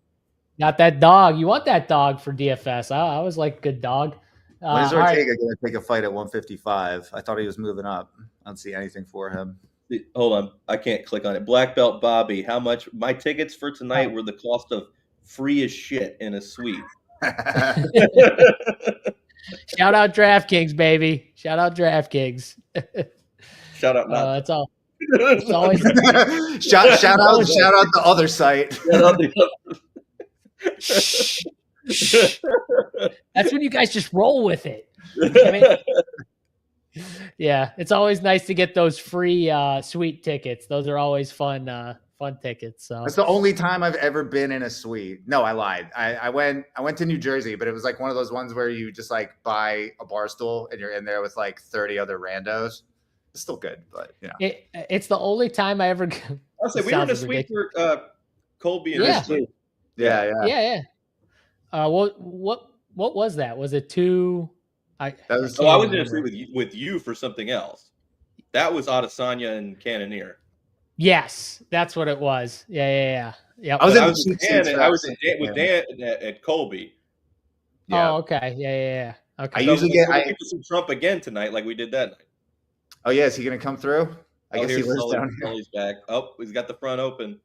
A: Not that dog. You want that dog for DFS. I was like good dog.
C: When is Ortega going to take a fight at 155? I thought he was moving up. I don't see anything for him.
B: Hold on. I can't click on it. Black Belt Bobby. How much? My tickets for tonight were the cost of free as shit in a suite.
A: Shout out DraftKings, baby. Shout out DraftKings.
B: Shout out.
A: That's all. It's always
C: shout out the other site.
A: That's when you guys just roll with it. I mean, yeah, it's always nice to get those free suite tickets. Those are always fun tickets. So
C: that's the only time I've ever been in a suite. No, I lied. I went to New Jersey, but it was like one of those ones where you just like buy a bar stool and you're in there with like 30 other randos. It's still good, but you know.
A: It's the only time I ever.
B: I'll say we were in a suite for Colby and
A: Yeah. What was that? Was it 2?
B: I was in a suite with you for something else. That was Adesanya and Cannonier.
A: Yes, that's what it was. Yeah.
C: I was
B: with Dan at Colby.
A: Yeah. Oh, okay. Yeah. Okay.
B: I usually get some Trump again tonight, like we did that night.
C: Oh yeah, is he gonna come through? I guess he lives down here.
B: Sully's back. Oh, he's got the front open.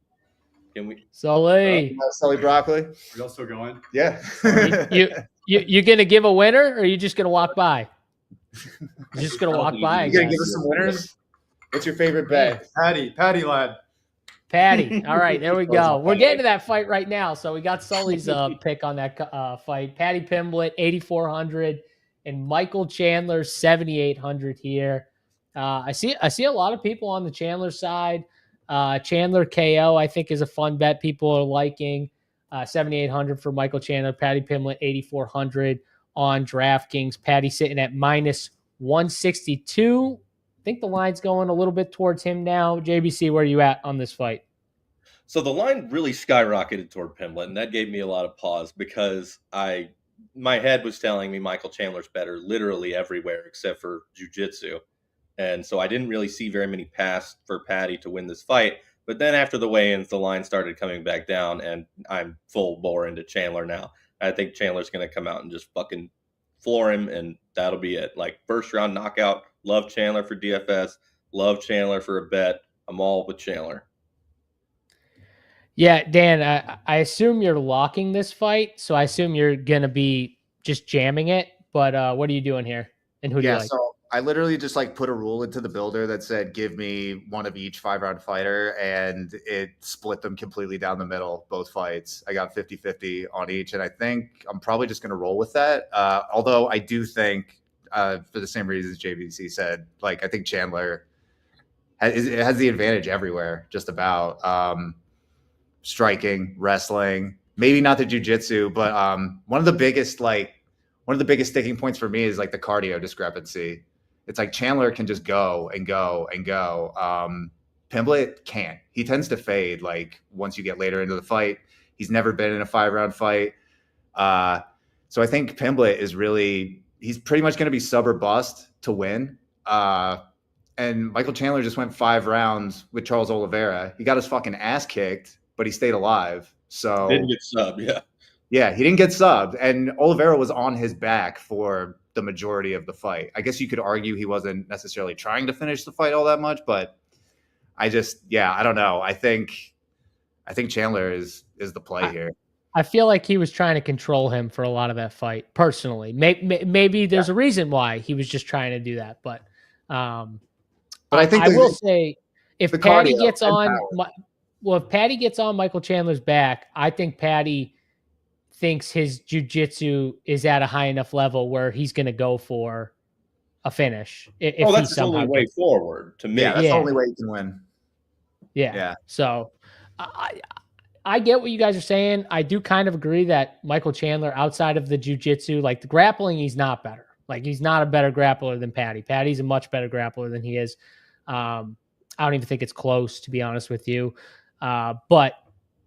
B: Can we?
A: Sully
C: Broccoli.
D: Are y'all still going?
C: Yeah.
A: you gonna give a winner, or are you just gonna walk by? You're just gonna walk by.
C: You gonna give us some winners? What's your favorite bet?
D: Patty lad.
A: Patty. All right, there we go. We're getting to that fight right now. So we got Sully's pick on that fight. Patty Pimblett, 8,400, and Michael Chandler, 7,800 here. I see a lot of people on the Chandler side. Chandler KO, I think, is a fun bet people are liking. 7,800 for Michael Chandler. Patty Pimblett, 8,400 on DraftKings. Patty sitting at minus 162. I think the line's going a little bit towards him now. JBC, where are you at on this fight?
B: So the line really skyrocketed toward Pimblett, and that gave me a lot of pause because my head was telling me Michael Chandler's better literally everywhere except for jiu-jitsu. And so I didn't really see very many paths for Patty to win this fight. But then after the weigh-ins, the line started coming back down, and I'm full bore into Chandler now. I think Chandler's going to come out and just fucking floor him, and that'll be it. Like, first-round knockout. Love Chandler for DFS. Love Chandler for a bet. I'm all with Chandler.
A: Yeah, Dan, I assume you're locking this fight, so I assume you're going to be just jamming it. But what are you doing here? And who do you like?
C: So I literally just like put a rule into the builder that said, give me one of each 5-round fighter, and it split them completely down the middle, both fights. I got 50-50 on each, and I think I'm probably just going to roll with that. Although I do think, for the same reasons JVC said, like, I think Chandler has the advantage everywhere, just about striking, wrestling. maybe not the jujitsu, but one of the biggest sticking points for me is like the cardio discrepancy. It's like Chandler can just go and go and go. Pimblett can't. He tends to fade like once you get later into the fight. He's never been in a 5-round fight. So I think Pimblett he's pretty much going to be sub or bust to win. And Michael Chandler just went 5 rounds with Charles Oliveira. He got his fucking ass kicked, but he stayed alive. So
B: didn't get subbed, yeah.
C: Yeah, he didn't get subbed. And Oliveira was on his back for the majority of the fight. I guess you could argue he wasn't necessarily trying to finish the fight all that much, but I don't know. I think Chandler is the play here.
A: I feel like he was trying to control him for a lot of that fight, personally. Maybe there's a reason why he was just trying to do that, but
C: I think
A: I will say if Patty gets on, if Patty gets on Michael Chandler's back, I think Patty thinks his jiu-jitsu is at a high enough level where he's going to go for a finish.
B: That's the only way forward to me.
C: Yeah, that's the only way you can win.
A: Yeah. So I get what you guys are saying. I do kind of agree that Michael Chandler, outside of the jiu-jitsu, like the grappling, he's not better. Like he's not a better grappler than Patty. Patty's a much better grappler than he is. I don't even think it's close, to be honest with you. But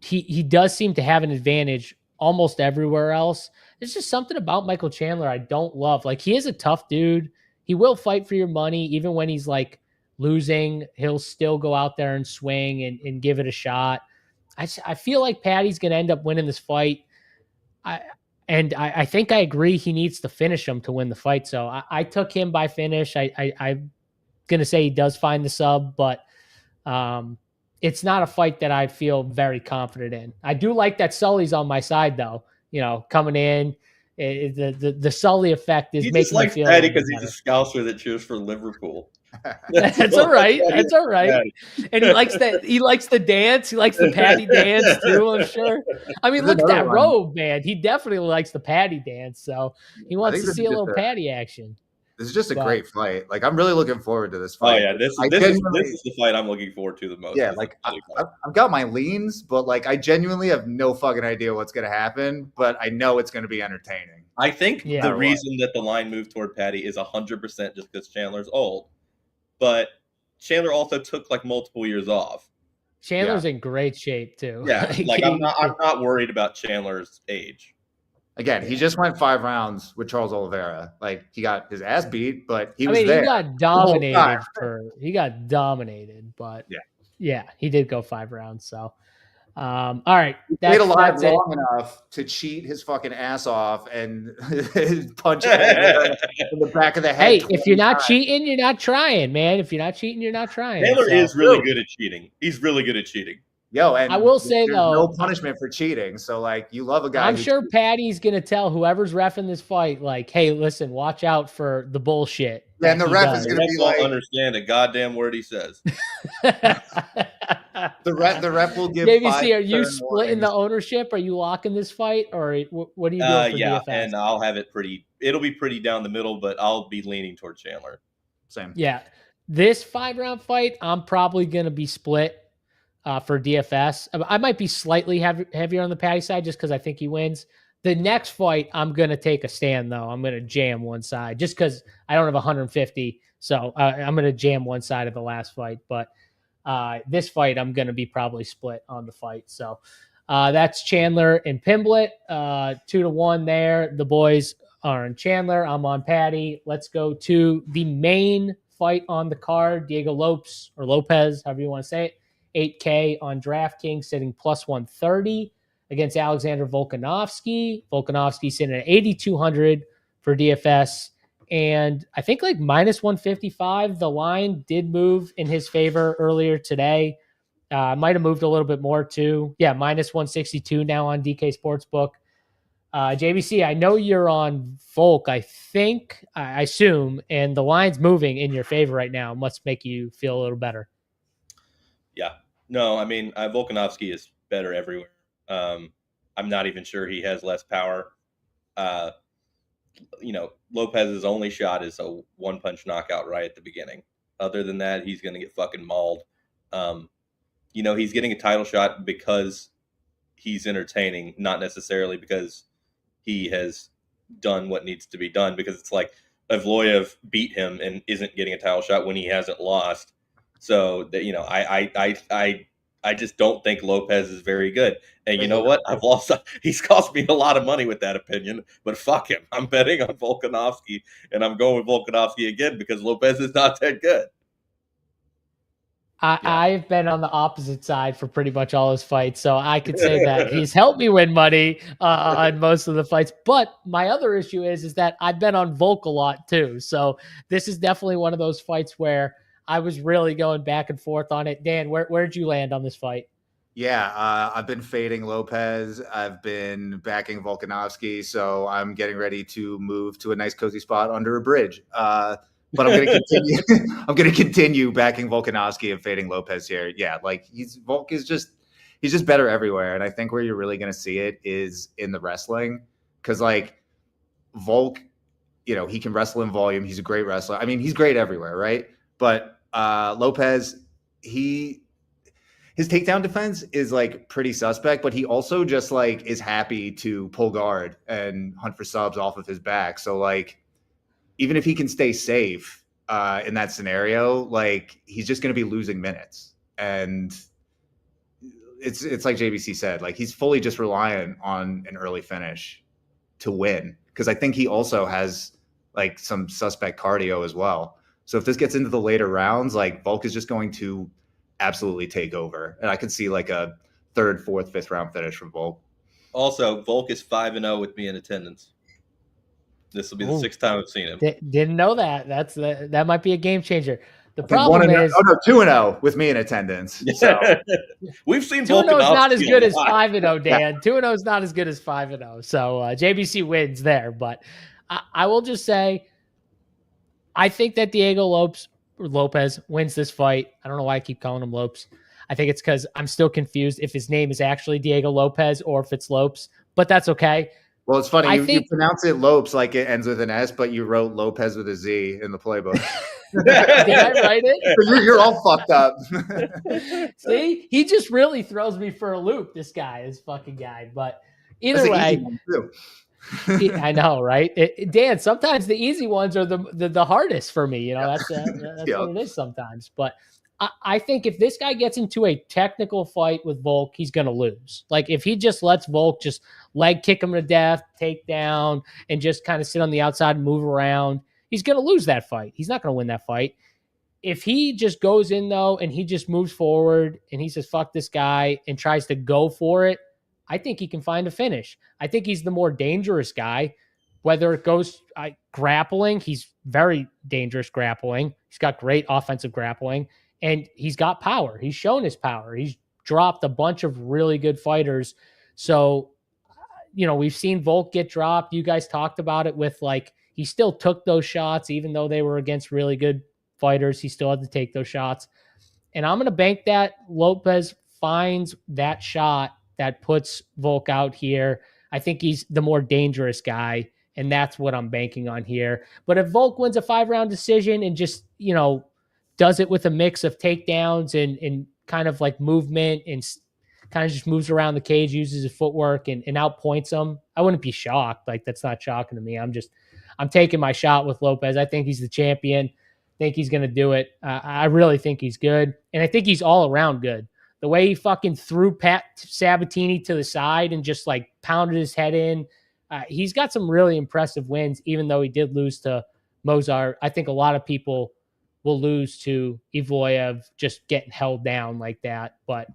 A: he does seem to have an advantage almost everywhere else. There's just something about Michael Chandler I don't love. Like he is a tough dude. He will fight for your money. Even when he's like losing, he'll still go out there and swing and give it a shot. I feel like Patty's going to end up winning this fight. I think I agree he needs to finish him to win the fight. So I took him by finish. I'm going to say he does find the sub, but it's not a fight that I feel very confident in. I do like that Sully's on my side, though. You know, coming in, the Sully effect is making me feel.
B: Patty because he's a Scouser that cheers for Liverpool.
A: That's all right. That's all right. And he likes the dance. He likes the Patty dance too, I'm sure. I mean, look at that robe, man. He definitely likes the Patty dance. So he wants to see a little Patty action.
C: This is just a great fight. Like I'm really looking forward to this fight.
B: Oh yeah, this is the fight I'm looking forward to the most.
C: Yeah, like I've got my leans, but like I genuinely have no fucking idea what's gonna happen. But I know it's gonna be entertaining.
B: I think the reason that the line moved toward Patty is 100% just because Chandler's old. But Chandler also took like multiple years off.
A: Chandler's in great shape too.
B: Yeah, like I'm not worried about Chandler's age.
C: Again, he just went 5 rounds with Charles Oliveira. Like he got his ass beat, but he was there.
A: He got dominated but yeah, he did go 5 rounds. So all right.
C: He stayed alive long enough to cheat his fucking ass off and punch him in the back of the head.
A: Hey, if you're not cheating, you're not trying, man. If you're not cheating, you're not trying.
B: Taylor is really good at cheating. He's really good at cheating.
C: Yo, and
A: I will say though,
C: no punishment for cheating. So like, you love a guy.
A: I'm sure Patty's gonna tell whoever's reffing this fight, like, "Hey, listen, watch out for the bullshit."
C: Yeah, and the ref is gonna be like,
B: understand a goddamn word he says.
C: The ref will give.
A: JVC, are you splitting the ownership? Are you locking this fight, or what are you doing for DFS?
B: And I'll have it it'll be pretty down the middle, but I'll be leaning toward Chandler.
C: Same.
A: Yeah, this 5-round fight, I'm probably gonna be split. For DFS, I might be slightly heavier on the Patty side just because I think he wins. The next fight, I'm going to take a stand, though. I'm going to jam one side just because I don't have 150. So I'm going to jam one side of the last fight. But this fight, I'm going to be probably split on the fight. So that's Chandler and Pimblett, 2-1 there. The boys are on Chandler. I'm on Patty. Let's go to the main fight on the card. Diego Lopes, or Lopez, however you want to say it. 8K on DraftKings, sitting plus 130 against Alexander Volkanovski. Volkanovski sitting at 8,200 for DFS. And I think like minus 155, the line did move in his favor earlier today. Might have moved a little bit more too. Yeah, minus 162 now on DK Sportsbook. JVC, I know you're on Volk, I assume, and the line's moving in your favor right now. It must make you feel a little better.
B: Yeah. No, I mean, Volkanovski is better everywhere. I'm not even sure he has less power. Lopez's only shot is a one-punch knockout right at the beginning. Other than that, he's going to get fucking mauled. He's getting a title shot because he's entertaining, not necessarily because he has done what needs to be done, because it's like Evloev beat him and isn't getting a title shot when he hasn't lost. So that, I just don't think Lopez is very good. And you know what? I've lost. He's cost me a lot of money with that opinion, but fuck him. I'm betting on Volkanovski, and I'm going with Volkanovski again because Lopez is not that good.
A: I've been on the opposite side for pretty much all his fights, so I could say that he's helped me win money on most of the fights. But my other issue is that I've been on Volk a lot too. So this is definitely one of those fights where I was really going back and forth on it. Dan, where'd you land on this fight?
C: Yeah, I've been fading Lopez. I've been backing Volkanovski, so I'm getting ready to move to a nice cozy spot under a bridge. But I'm going to continue. I'm going to continue backing Volkanovski and fading Lopez here. Yeah, like Volk is just better everywhere, and I think where you're really going to see it is in the wrestling, because like Volk, he can wrestle in volume. He's a great wrestler. I mean, he's great everywhere, right? But Lopez, his takedown defense is like pretty suspect, but he also just like is happy to pull guard and hunt for subs off of his back. So like, even if he can stay safe in that scenario, like he's just going to be losing minutes. And it's like JBC said, like he's fully just reliant on an early finish to win. Because I think he also has like some suspect cardio as well. So if this gets into the later rounds, like Volk is just going to absolutely take over. And I could see like a 3rd, 4th, 5th round finish from Volk.
B: Also, Volk is 5-0 with me in attendance. This will be the 6th time I've seen him.
A: Didn't know that. That might be a game changer. The problem is
C: 2-0 with me in attendance. So.
B: We've seen
A: 2-0 is not as good as
B: 5-0,
A: Dan. 2-0 is not as good as 5-0. So JBC wins there. But I will just say, I think that Diego Lopez wins this fight. I don't know why I keep calling him Lopes. I think it's because I'm still confused if his name is actually Diego Lopez or if it's Lopes. But that's okay.
C: Well, it's funny. You pronounce it Lopes like it ends with an S, but you wrote Lopez with a Z in the playbook.
A: Did I write it?
C: You're all fucked up.
A: See, he just really throws me for a loop. This fucking guy. But either way, I know, right? Dan, sometimes the easy ones are the hardest for me. That's what it is sometimes. But I think if this guy gets into a technical fight with Volk, he's going to lose. Like if he just lets Volk just leg kick him to death, take down, and just kind of sit on the outside and move around, he's going to lose that fight. He's not going to win that fight. If he just goes in, though, and he just moves forward and he says, fuck this guy, and tries to go for it, I think he can find a finish. I think he's the more dangerous guy. Whether it goes grappling, he's very dangerous grappling. He's got great offensive grappling. And he's got power. He's shown his power. He's dropped a bunch of really good fighters. So, we've seen Volk get dropped. You guys talked about it with he still took those shots, even though they were against really good fighters. He still had to take those shots. And I'm going to bank that Lopez finds that shot that puts Volk out here. I think he's the more dangerous guy. And that's what I'm banking on here. But if Volk wins a 5-round decision and just, does it with a mix of takedowns and kind of like movement and kind of just moves around the cage, uses his footwork and outpoints him, I wouldn't be shocked. Like that's not shocking to me. I'm taking my shot with Lopez. I think he's the champion. I think he's going to do it. I really think he's good. And I think he's all around good. The way he fucking threw Pat Sabatini to the side and just like pounded his head in. He's got some really impressive wins, even though he did lose to Mozart. I think a lot of people will lose to Evloev just getting held down like that. But,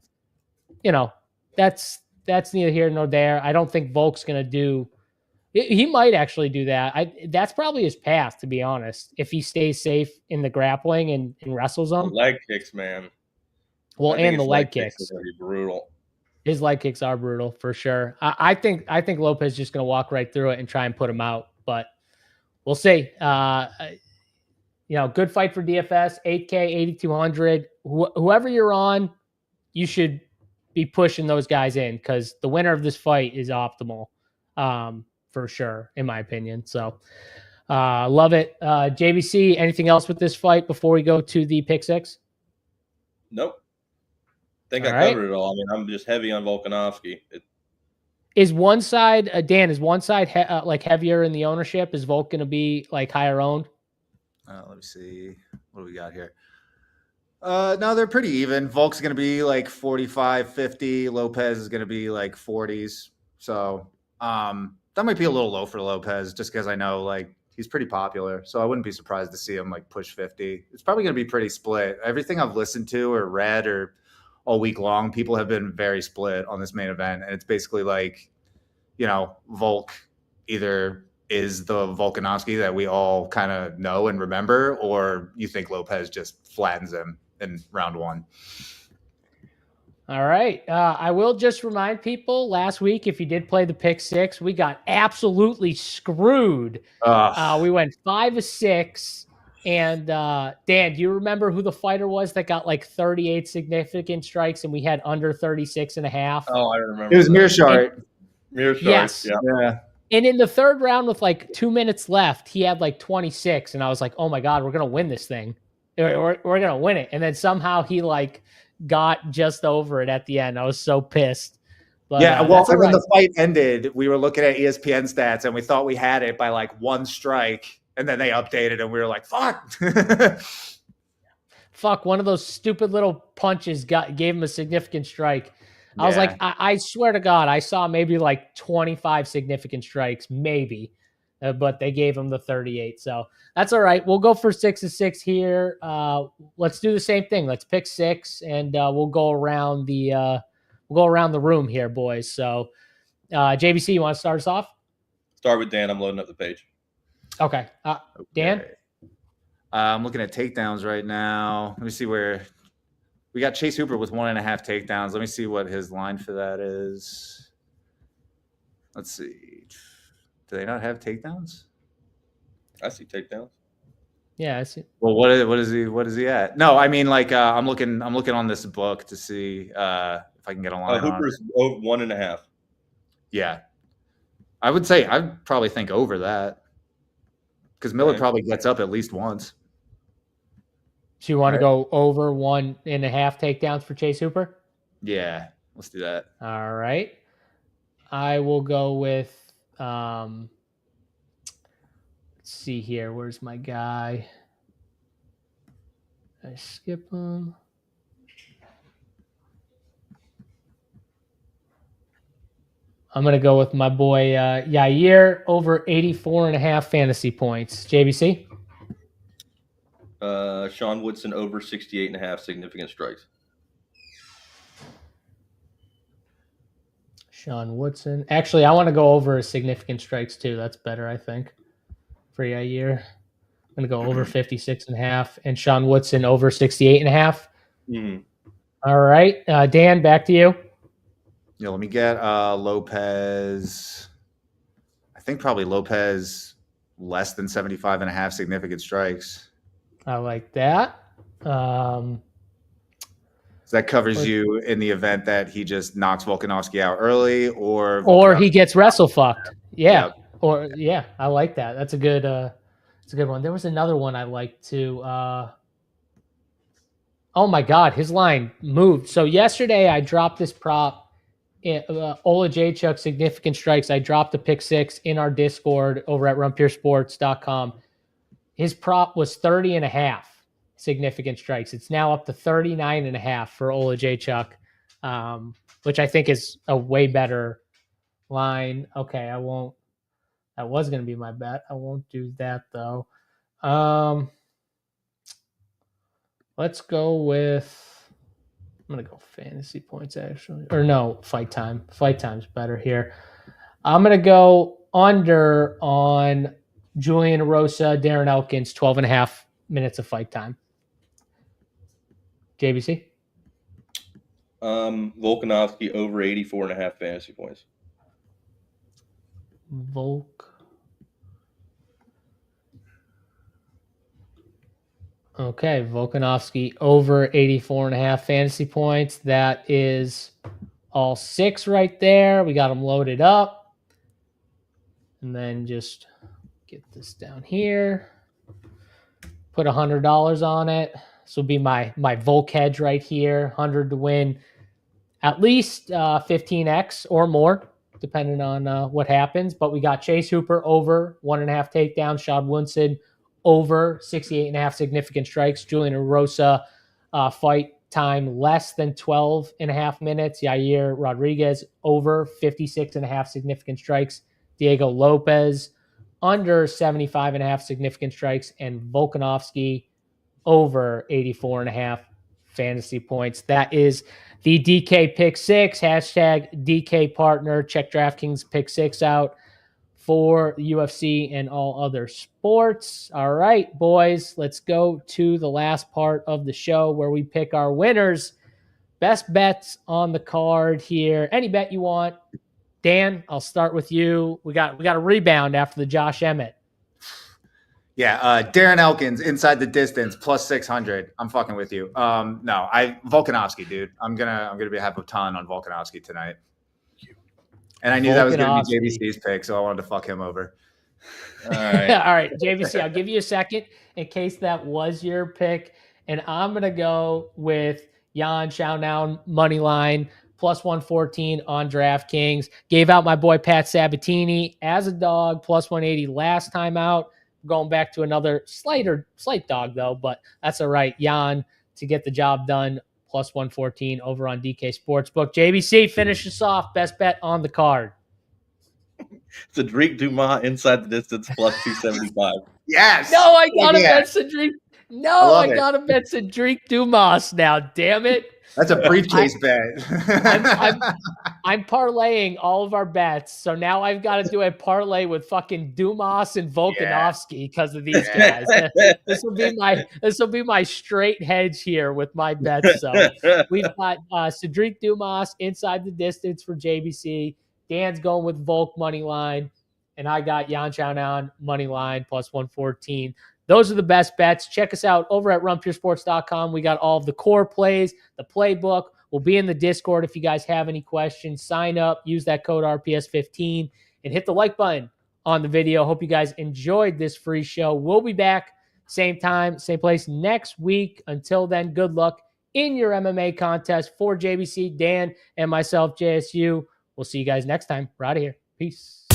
A: that's neither here nor there. I don't think Volk's going to do – he might actually do that. That's probably his path, to be honest, if he stays safe in the grappling and wrestles them.
B: Leg kicks, man.
A: Well, and the leg kicks.
B: Are brutal.
A: His leg kicks are brutal, for sure. I think Lopez is just going to walk right through it and try and put him out. But we'll see. Good fight for DFS, 8K, 8,200. Whoever you're on, you should be pushing those guys in because the winner of this fight is optimal, for sure, in my opinion. So, love it. JBC, anything else with this fight before we go to the pick six?
B: Nope. I think I covered it all. I mean, I'm just heavy on Volkanovski.
A: Is one side, Dan, is one side like heavier in the ownership? Is Volk going to be like higher owned?
C: Let me see. What do we got here? No, they're pretty even. Volk's going to be like 45, 50. Lopez is going to be like 40s. So that might be a little low for Lopez just because I know like he's pretty popular. So I wouldn't be surprised to see him like push 50. It's probably going to be pretty split. Everything I've listened to or read or all week long, people have been very split on this main event. And it's basically like, Volk either is the Volkanovski that we all kind of know and remember, or you think Lopez just flattens him in round one.
A: All right. I will just remind people last week, if you did play the pick six, we got absolutely screwed. We went 5-6. And Dan, do you remember who the fighter was that got like 38 significant strikes and we had under 36.5?
B: Oh, I remember.
C: It was Mearshart.
B: Mearshart.
A: Yes.
C: Yeah.
A: And in the third round with like 2 minutes left, he had like 26. And I was like, oh my God, we're going to win this thing. We're going to win it. And then somehow he like got just over it at the end. I was so pissed. But,
C: when the fight ended, we were looking at ESPN stats and we thought we had it by like one strike. And then they updated and we were like, fuck.
A: Fuck, one of those stupid little punches gave him a significant strike. I was like, I swear to God, I saw maybe like 25 significant strikes, maybe. But they gave him the 38. So that's all right. We'll go for 6-6 here. Let's do the same thing. Let's pick 6 and we'll go around the room here, boys. So JBC, you want to start us off?
B: Start with Dan. I'm loading up the page.
A: Okay. Dan?
C: I'm looking at takedowns right now. Let me see where we got Chase Hooper with 1.5 takedowns. Let me see what his line for that is. Let's see. Do they not have takedowns?
B: I see takedowns.
A: Yeah, I see.
C: Well, what is he at? No, I mean like I'm looking on this book to see if I can get a line.
B: Hooper's 1.5.
C: Yeah. I would say I'd probably think over that. Because Miller probably gets up at least once.
A: So you want to go over 1.5 takedowns for Chase Hooper?
C: Yeah, let's do that.
A: All right. I will go with, let's see here. Where's my guy? Did I skip him? I'm going to go with my boy Yair over 84.5 fantasy points. JBC?
B: Sean Woodson over 68.5 significant strikes.
A: Sean Woodson. Actually, I want to go over significant strikes too. That's better, I think, for Yair. I'm going to go over 56.5 and Sean Woodson over 68.5.
B: Mm-hmm.
A: All right. Dan, back to you.
C: Yeah, let me get Lopez. I think probably Lopez less than 75.5 significant strikes.
A: I like that.
C: So that covers you in the event that he just knocks Volkanovski out early, or
A: he gets wrestle fucked. Yeah.
C: Yep.
A: Or I like that. That's a good one. There was another one I liked too. Oh my God, his line moved. So yesterday I dropped this prop. Oleksiejczuk significant strikes. I dropped a pick 6 in our Discord over at runpuresports.com. His prop was 30.5 significant strikes. It's now up to 39.5 for Oleksiejczuk, which I think is a way better line. Okay, I won't. That was going to be my bet. I won't do that though. Let's go with. I'm going to go fantasy points, actually. Or no, fight time. Fight time's better here. I'm going to go under on Julian Arosa, Darren Elkins, 12.5 minutes of fight time. JBC?
B: Volkanovski over 84.5 fantasy points.
A: Okay, Volkanovski over 84.5 fantasy points. That is all 6 right there. We got them loaded up. And then just get this down here. Put $100 on it. This will be my Volk hedge right here. 100 to win at least 15x or more. depending on what happens. But we got Chase Hooper over 1.5 takedowns, Shad Woodson over 68.5 significant strikes, Julian Arosa fight time less than 12.5 minutes, Yair Rodriguez over 56.5 significant strikes, Diego Lopez under 75.5 significant strikes, and Volkanovski over 84.5 fantasy points. That is the DK Pick 6, hashtag DK Partner. Check DraftKings Pick 6 out for UFC and all other sports. All right, boys, let's go to the last part of the show where we pick our winners. Best bets on the card here. Any bet you want. Dan, I'll start with you. We got a rebound after the Josh Emmett.
C: Yeah, Darren Elkins inside the distance plus 600. I'm fucking with you. No, Volkanovski, dude. I'm gonna have a ton on Volkanovski tonight. And I knew that was gonna be JBC's pick, so I wanted to fuck him over.
B: All right.
A: All right, JVC, I'll give you a second in case that was your pick, and I'm gonna go with Jan Schaunow money line plus 114 on DraftKings. Gave out my boy Pat Sabatini as a dog plus 180 last time out. Going back to another slight dog though, but that's all right. Jan to get the job done plus 114 over on DK Sportsbook. JBC, finish us off. Best bet on the card.
B: Cedric Dumas inside the distance plus 275.
C: Yes.
A: No, I gotta bet Cedric. No, I gotta bet Cedric Dumas now. Damn it.
C: That's a briefcase bet.
A: I'm parlaying all of our bets, so now I've got to do a parlay with fucking Dumas and Volkanovski because of these guys. This will be my straight hedge here with my bets. So we've got Cedric Dumas inside the distance for JBC. Dan's going with Volk money line, and I got Jan Schaunow money line plus 114. Those are the best bets. Check us out over at runpuresports.com. We got all of the core plays, the playbook. We'll be in the Discord if you guys have any questions. Sign up, use that code RPS15, and hit the like button on the video. Hope you guys enjoyed this free show. We'll be back same time, same place next week. Until then, good luck in your MMA contest. For JBC, Dan, and myself, JSU. We'll see you guys next time. We're out of here. Peace.